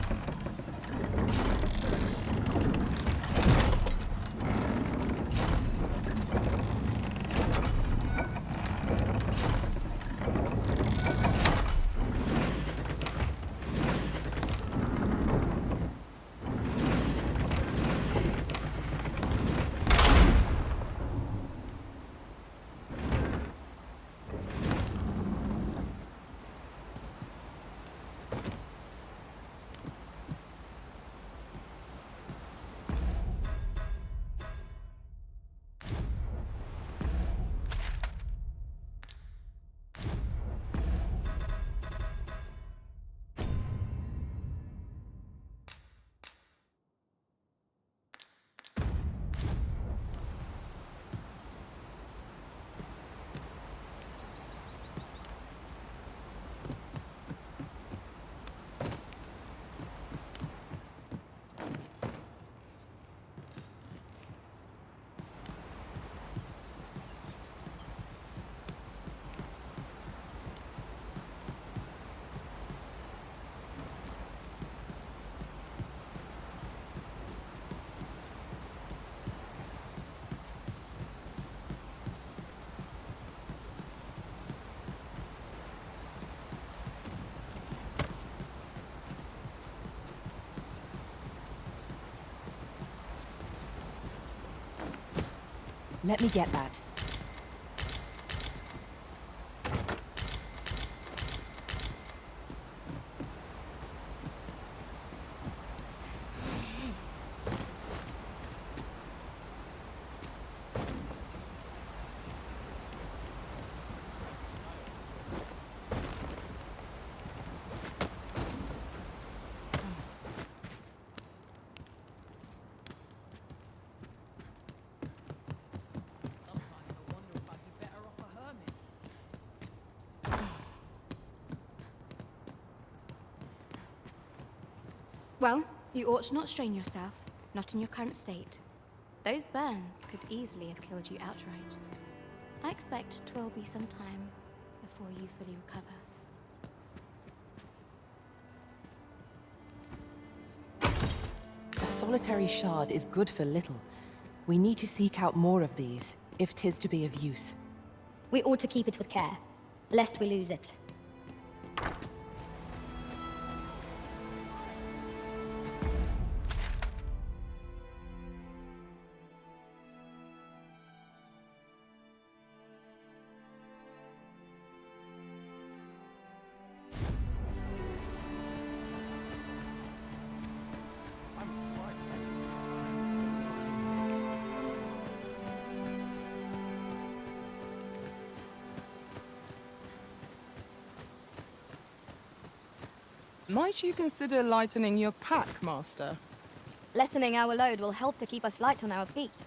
Let me get that. Well, you ought not strain yourself, not in your current state. Those burns could easily have killed you outright. I expect 'twill be some time before you fully recover. A solitary shard is good for little. We need to seek out more of these, if 'tis to be of use. We ought to keep it with care, lest we lose it. Might you consider lightening your pack, Master? Lessening our load will help to keep us light on our feet.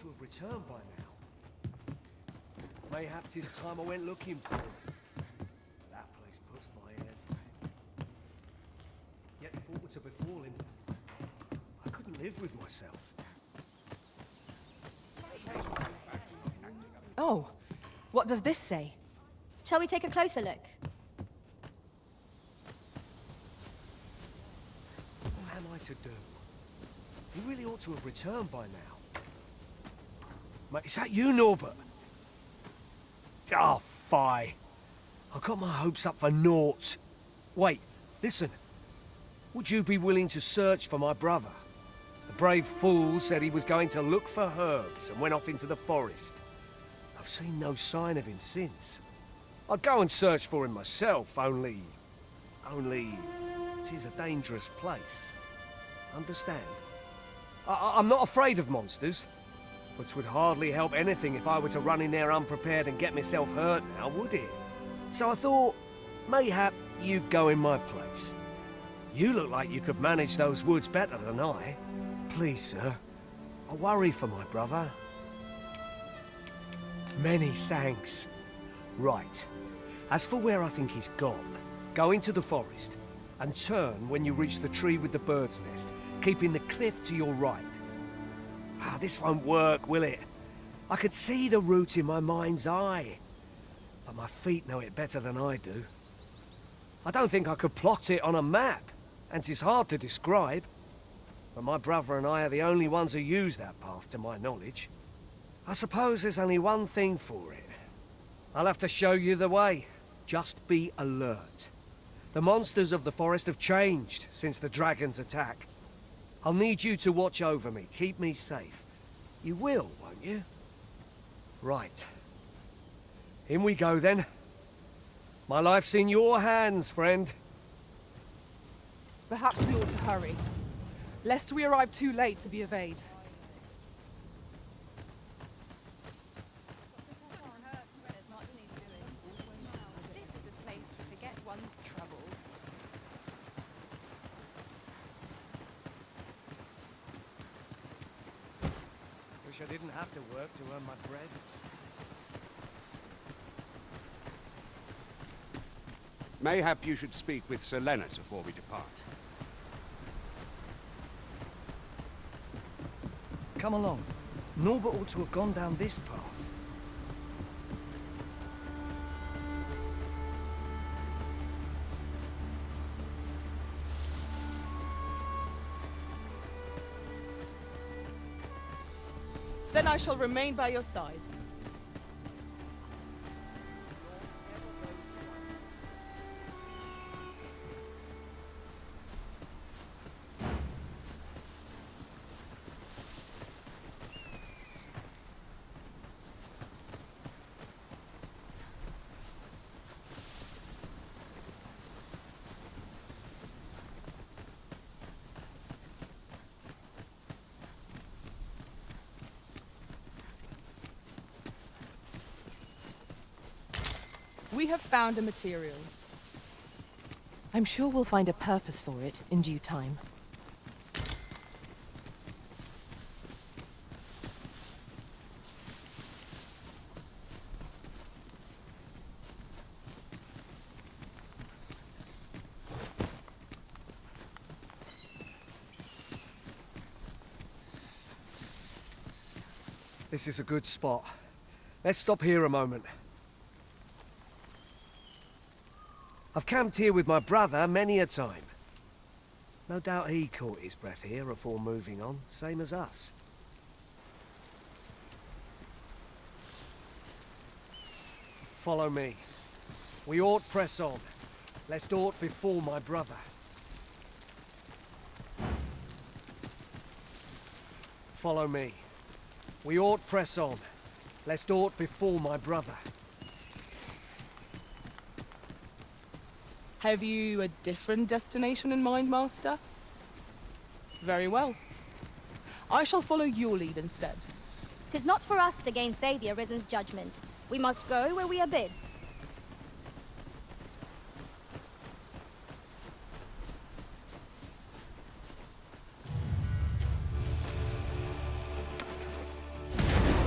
To have returned by now. Mayhap 'tis time I went looking for him. That place puts my ears back. Yet if aught were to befall him, I couldn't live with myself. Oh, what does this say? Shall we take a closer look? What am I to do? He really ought to have returned by now. Mate, is that you, Norbert? Oh, fie. I got my hopes up for naught. Wait, listen. Would you be willing to search for my brother? The brave fool said he was going to look for herbs and went off into the forest. I've seen no sign of him since. I'd go and search for him myself, only... it is a dangerous place. Understand? I'm not afraid of monsters. But 'twould hardly help anything if I were to run in there unprepared and get myself hurt now, would it? So I thought, mayhap you'd go in my place. You look like you could manage those woods better than I. Please, sir, I worry for my brother. Many thanks. Right. As for where I think he's gone, go into the forest and turn when you reach the tree with the bird's nest, keeping the cliff to your right. Ah, this won't work, will it? I could see the route in my mind's eye, but my feet know it better than I do. I don't think I could plot it on a map, and 'tis hard to describe. But my brother and I are the only ones who use that path, to my knowledge. I suppose there's only one thing for it. I'll have to show you the way. Just be alert. The monsters of the forest have changed since the dragon's attack. I'll need you to watch over me, keep me safe. You will, won't you? Right. In we go, then. My life's in your hands, friend. Perhaps we ought to hurry, lest we arrive too late to be obeyed. This is a place to forget one's troubles. Wish I didn't have to work to earn my bread. Mayhap you should speak with Sir Leonard before we depart. Come along. Norbert ought to have gone down this path. Then I shall remain by your side. We have found a material. I'm sure we'll find a purpose for it in due time. This is a good spot. Let's stop here a moment. I've camped here with my brother many a time. No doubt he caught his breath here before moving on, same as us. Follow me. We ought press on, lest aught befall my brother. Follow me. We ought press on, lest aught befall my brother. Have you a different destination in mind, Master? Very well. I shall follow your lead instead. 'Tis not for us to gainsay the Arisen's judgment. We must go where we are bid.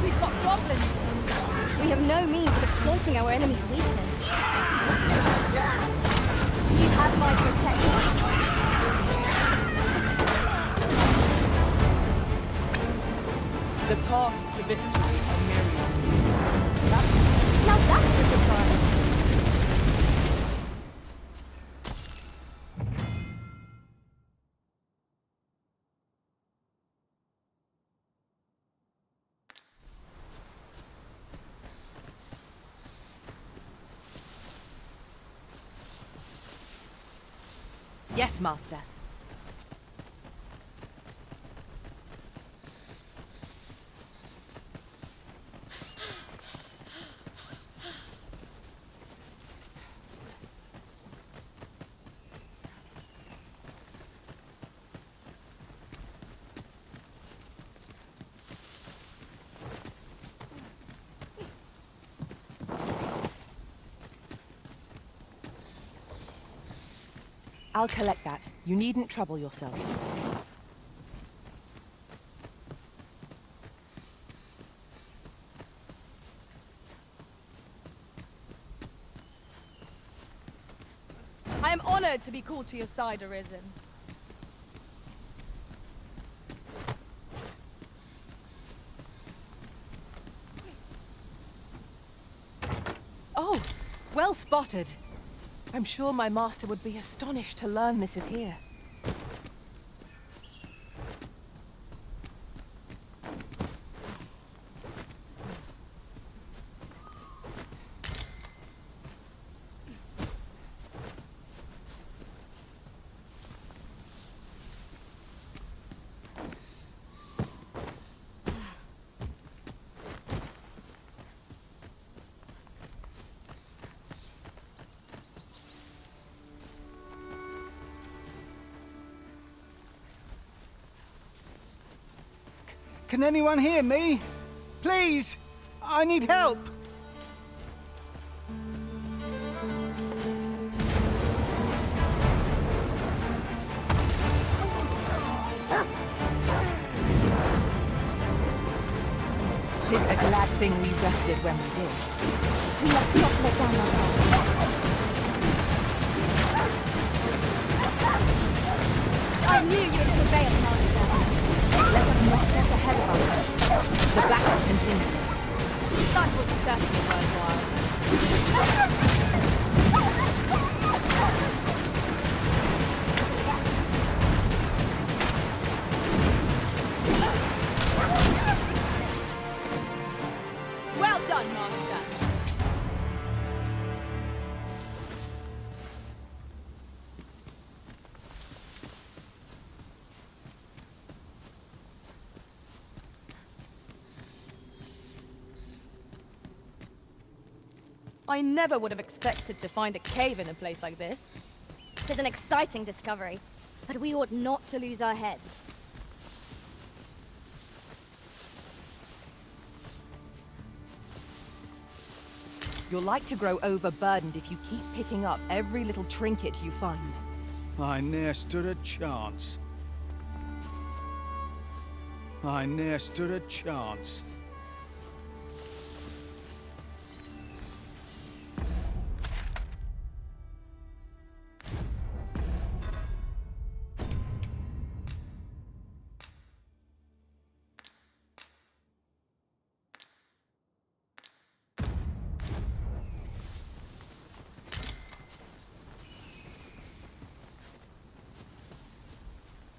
We've got goblins! We have no means of exploiting our enemy's weakness. You have my protection. The paths to victory are myriad. Now that's a surprise. Yes, Master. I'll collect that. You needn't trouble yourself. I am honored to be called to your side, Arisen. Oh, well spotted. I'm sure my master would be astonished to learn this is here. Can anyone hear me? Please! I need help! Tis a glad thing we rested when we did. We must not let down our guard. I knew you would prevail, Master. Let us not get ahead of ourselves. The battle continues. That was certainly worthwhile. Well done, Master. I never would have expected to find a cave in a place like this. Tis an exciting discovery, but we ought not to lose our heads. You're like to grow overburdened if you keep picking up every little trinket you find. I ne'er stood a chance. I ne'er stood a chance.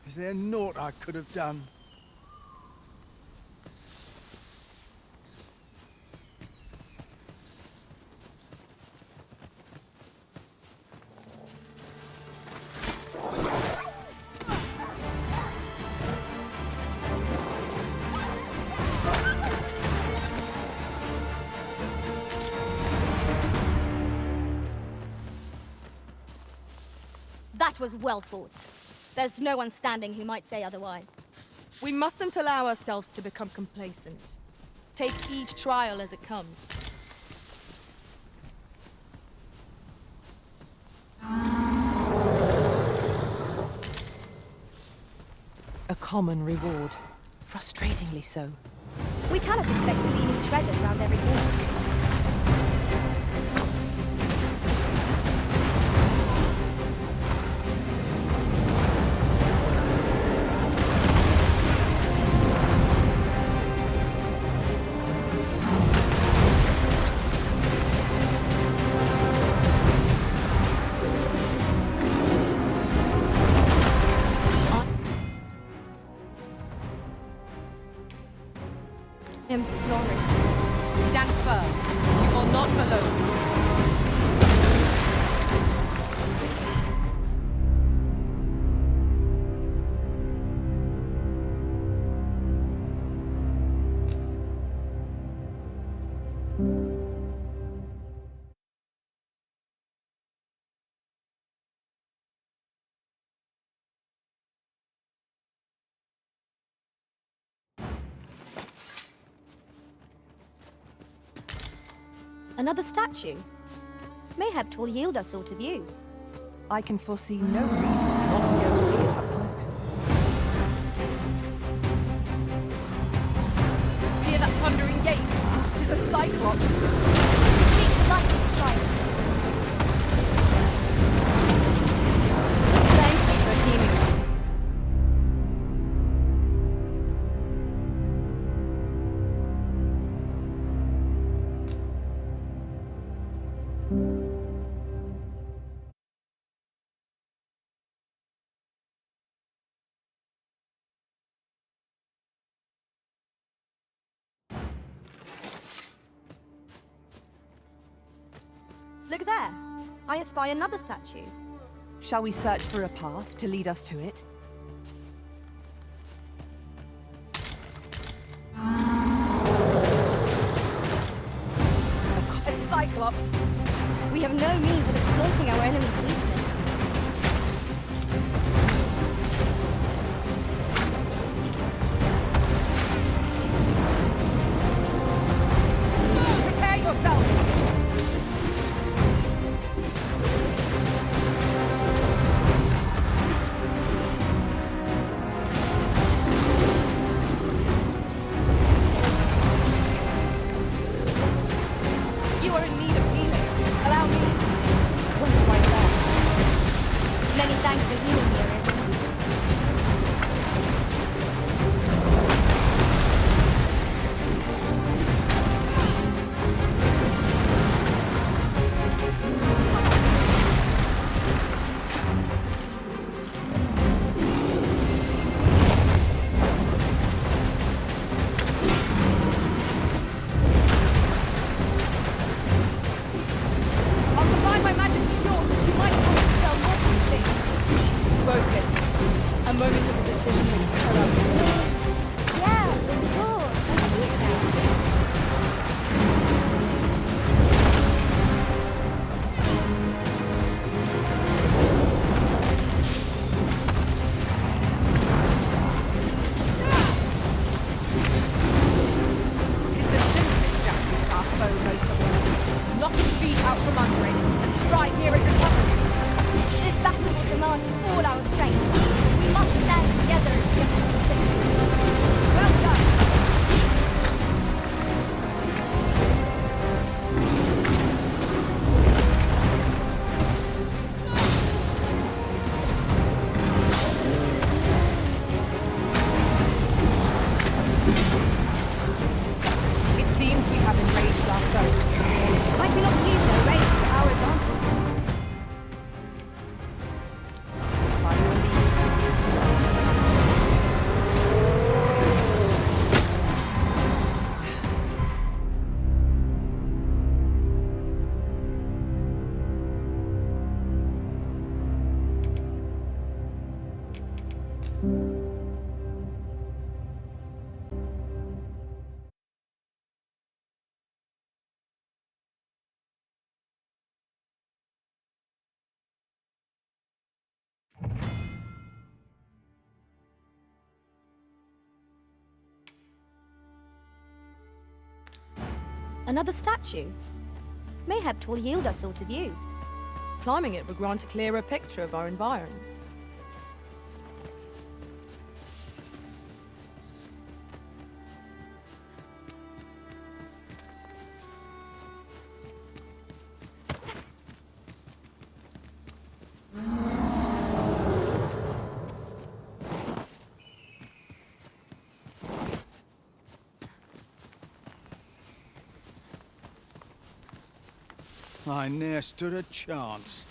Is there naught I could have done? That was well fought. There's no one standing who might say otherwise. We mustn't allow ourselves to become complacent. Take each trial as it comes. A common reward. Frustratingly so. We cannot expect gleaming treasures around every corner. I'm sorry. Stand firm. You are not alone. Another statue? Mayhap 'twill yield us all to views. I can foresee no reason not to go see it up close. Hear that thundering gate? 'Tis a cyclops. Speak to lightning's strike. Thank you for healing me. Look there. I espy another statue. Shall we search for a path to lead us to it? A cyclops. We have no means of exploiting our enemy's weakness. Prepare yourself. You are in need of healing. Allow me. When do I learn? Many thanks for healing me, Arisen. I'll combine my magic with yours that you might cast a spell more quickly. Focus. A moment of decision may spell out the world. Yes, of course. I see it now. Tis the simplest strategy that our foe most of us. Not out from under it and strike ere it recovers. This battle will demand all our strength. We must stand together against this victory. Well done. It seems we have enraged our foe. Might we not use their rage to our advantage? Another statue? Mayhap 'twill yield us all to views. Climbing it would grant a clearer picture of our environs. I ne'er stood a chance.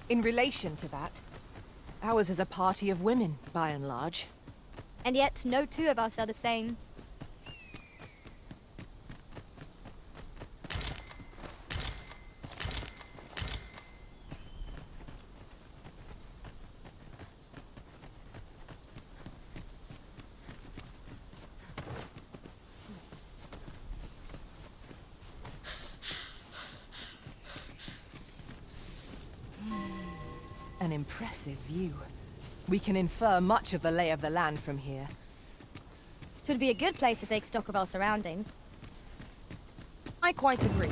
In relation to that, ours is a party of women, by and large. And yet, no two of us are the same. An impressive view. We can infer much of the lay of the land from here. 'Twould be a good place to take stock of our surroundings. I quite agree.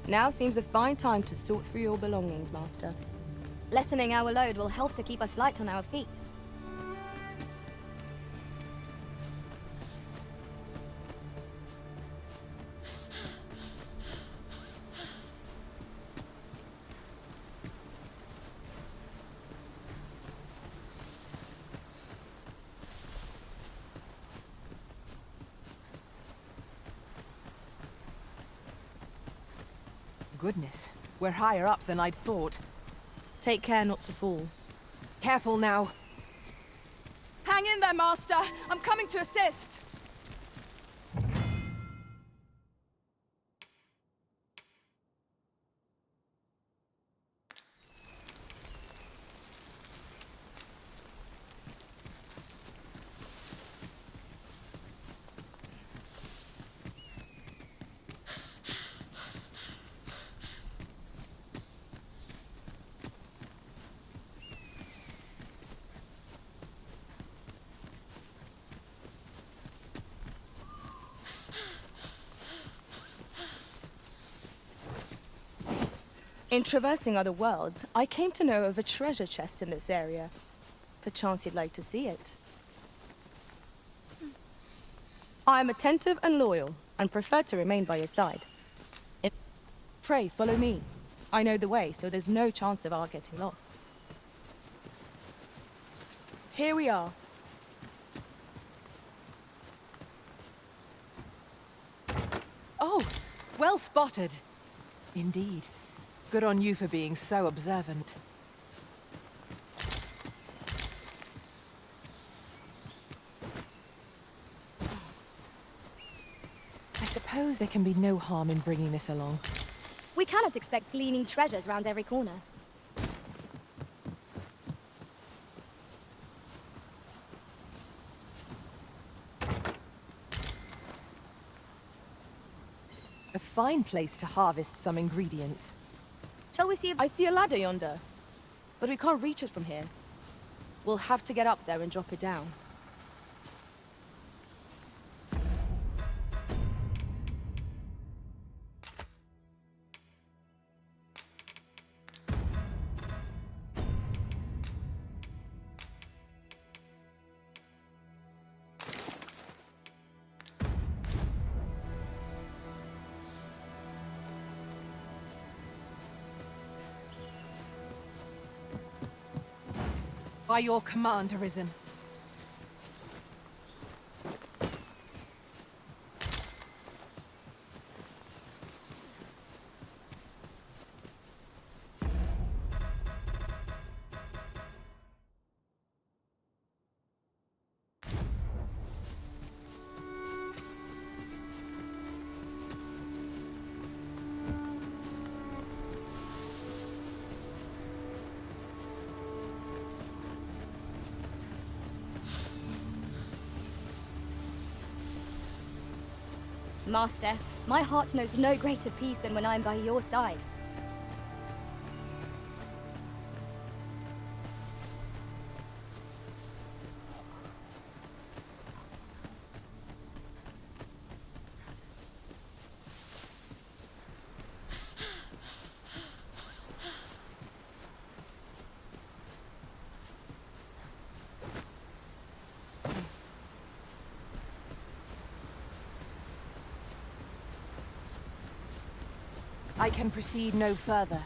Now seems a fine time to sort through your belongings, Master. Lessening our load will help to keep us light on our feet. Goodness, we're higher up than I'd thought. Take care not to fall. Careful now. Hang in there, Master! I'm coming to assist! In traversing other worlds, I came to know of a treasure chest in this area. Perchance you'd like to see it. I am attentive and loyal, and prefer to remain by your side. Pray, follow me. I know the way, so there's no chance of our getting lost. Here we are. Oh, well spotted. Indeed. Good on you for being so observant. I suppose there can be no harm in bringing this along. We cannot expect gleaming treasures round every corner. A fine place to harvest some ingredients. Shall we see if... I see a ladder yonder, but we can't reach it from here. We'll have to get up there and drop it down. By your command, Arisen. Master, my heart knows no greater peace than when I am by your side. I can proceed no further.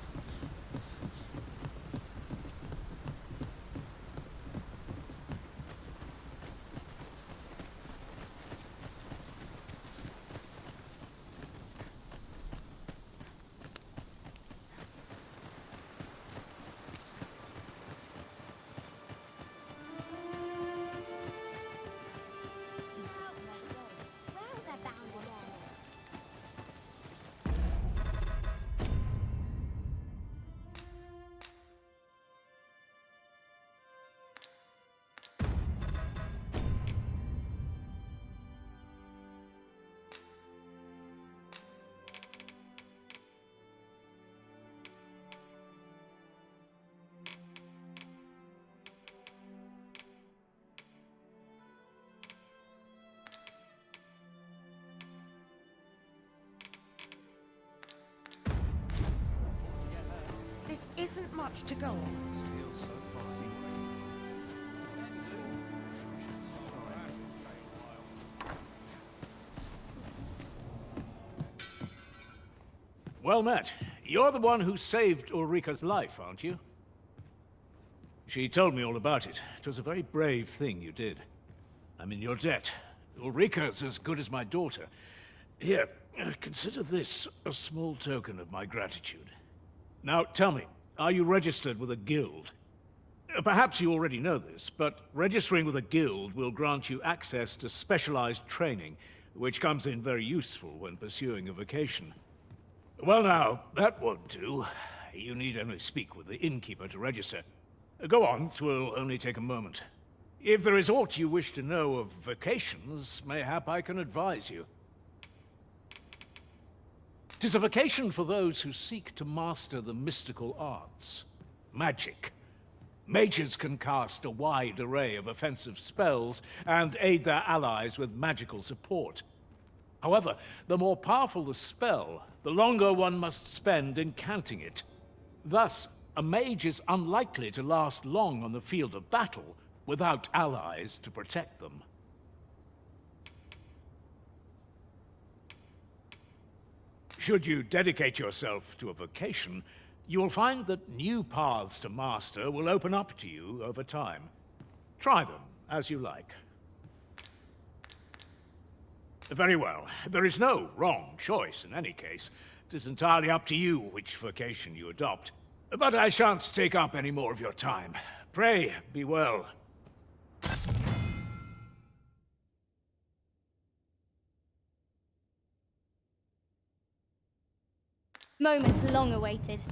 This isn't much to go on. Well met. You're the one who saved Ulrika's life, aren't you? She told me all about it. It was a very brave thing you did. I'm in your debt. Ulrika's as good as my daughter. Here, consider this a small token of my gratitude. Now, tell me, are you registered with a guild? Perhaps you already know this, but registering with a guild will grant you access to specialized training, which comes in very useful when pursuing a vocation. Well now, that won't do. You need only speak with the innkeeper to register. Go on, 'twill only take a moment. If there is aught you wish to know of vocations, mayhap I can advise you. 'Tis a vocation for those who seek to master the mystical arts. Magic. Mages can cast a wide array of offensive spells and aid their allies with magical support. However, the more powerful the spell, the longer one must spend incanting it. Thus, a mage is unlikely to last long on the field of battle without allies to protect them. Should you dedicate yourself to a vocation, you will find that new paths to master will open up to you over time. Try them as you like. Very well. There is no wrong choice in any case. It is entirely up to you which vocation you adopt. But I shan't take up any more of your time. Pray, be well. Moment long awaited.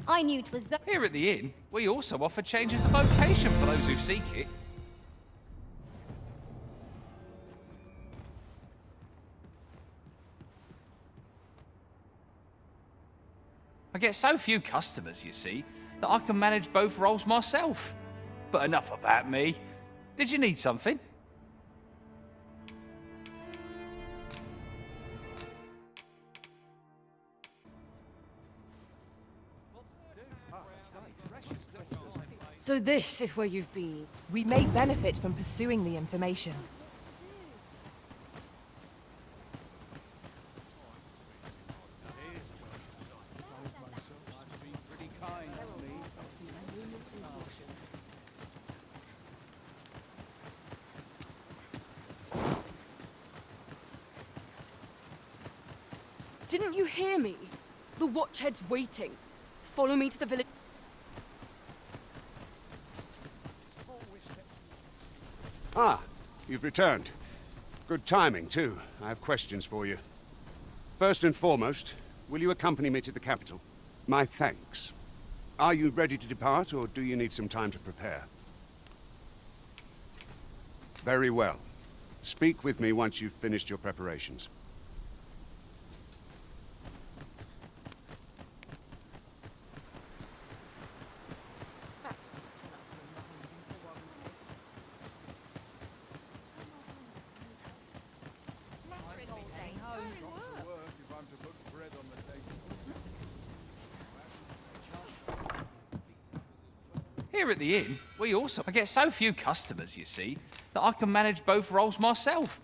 I knew 'twas Here at the inn, we also offer changes of vocation for those who seek it. I get so few customers, you see, that I can manage both roles myself. But enough about me. Did you need something? So this is where you've been. We may benefit from pursuing the information. Didn't you hear me? The Watchhead's waiting. Follow me to the village. Ah, you've returned. Good timing, too. I have questions for you. First and foremost, will you accompany me to the capital? My thanks. Are you ready to depart, or do you need some time to prepare? Very well. Speak with me once you've finished your preparations. Here at the inn, we also... I get so few customers, you see, that I can manage both roles myself.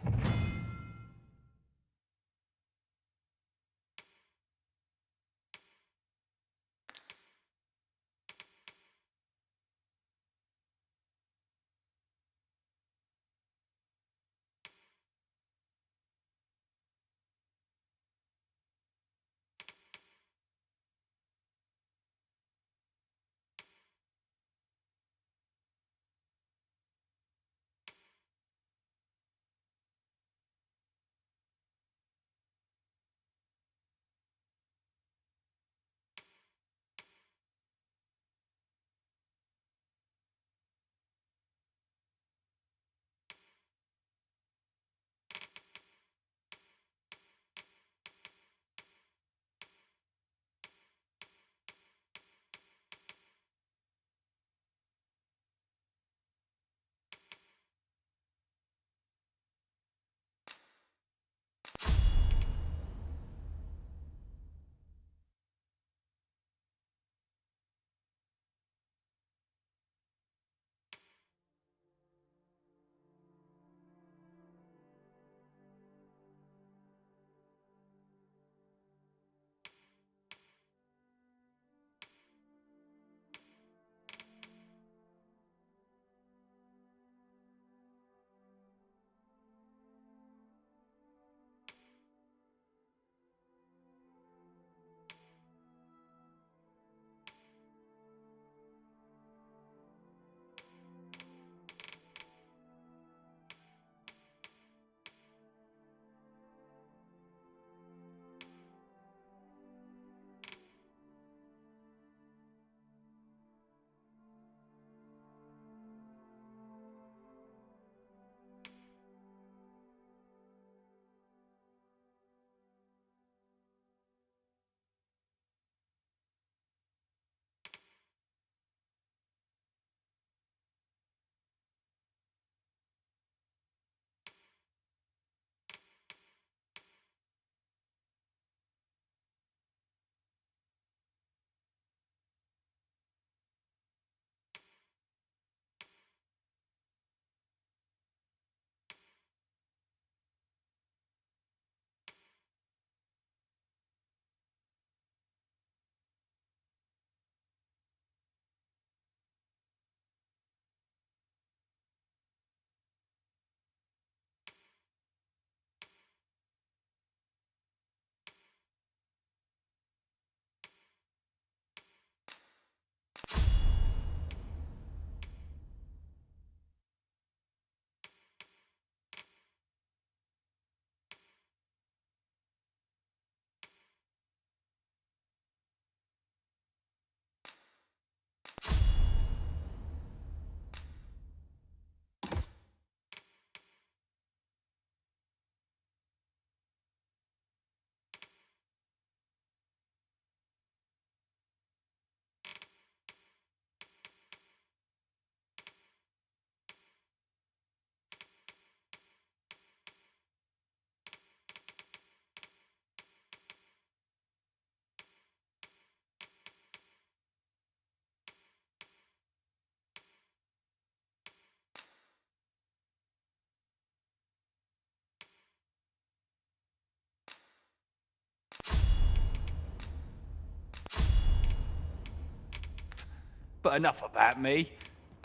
But enough about me.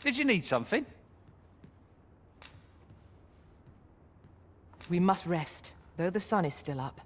Did you need something? We must rest, though the sun is still up.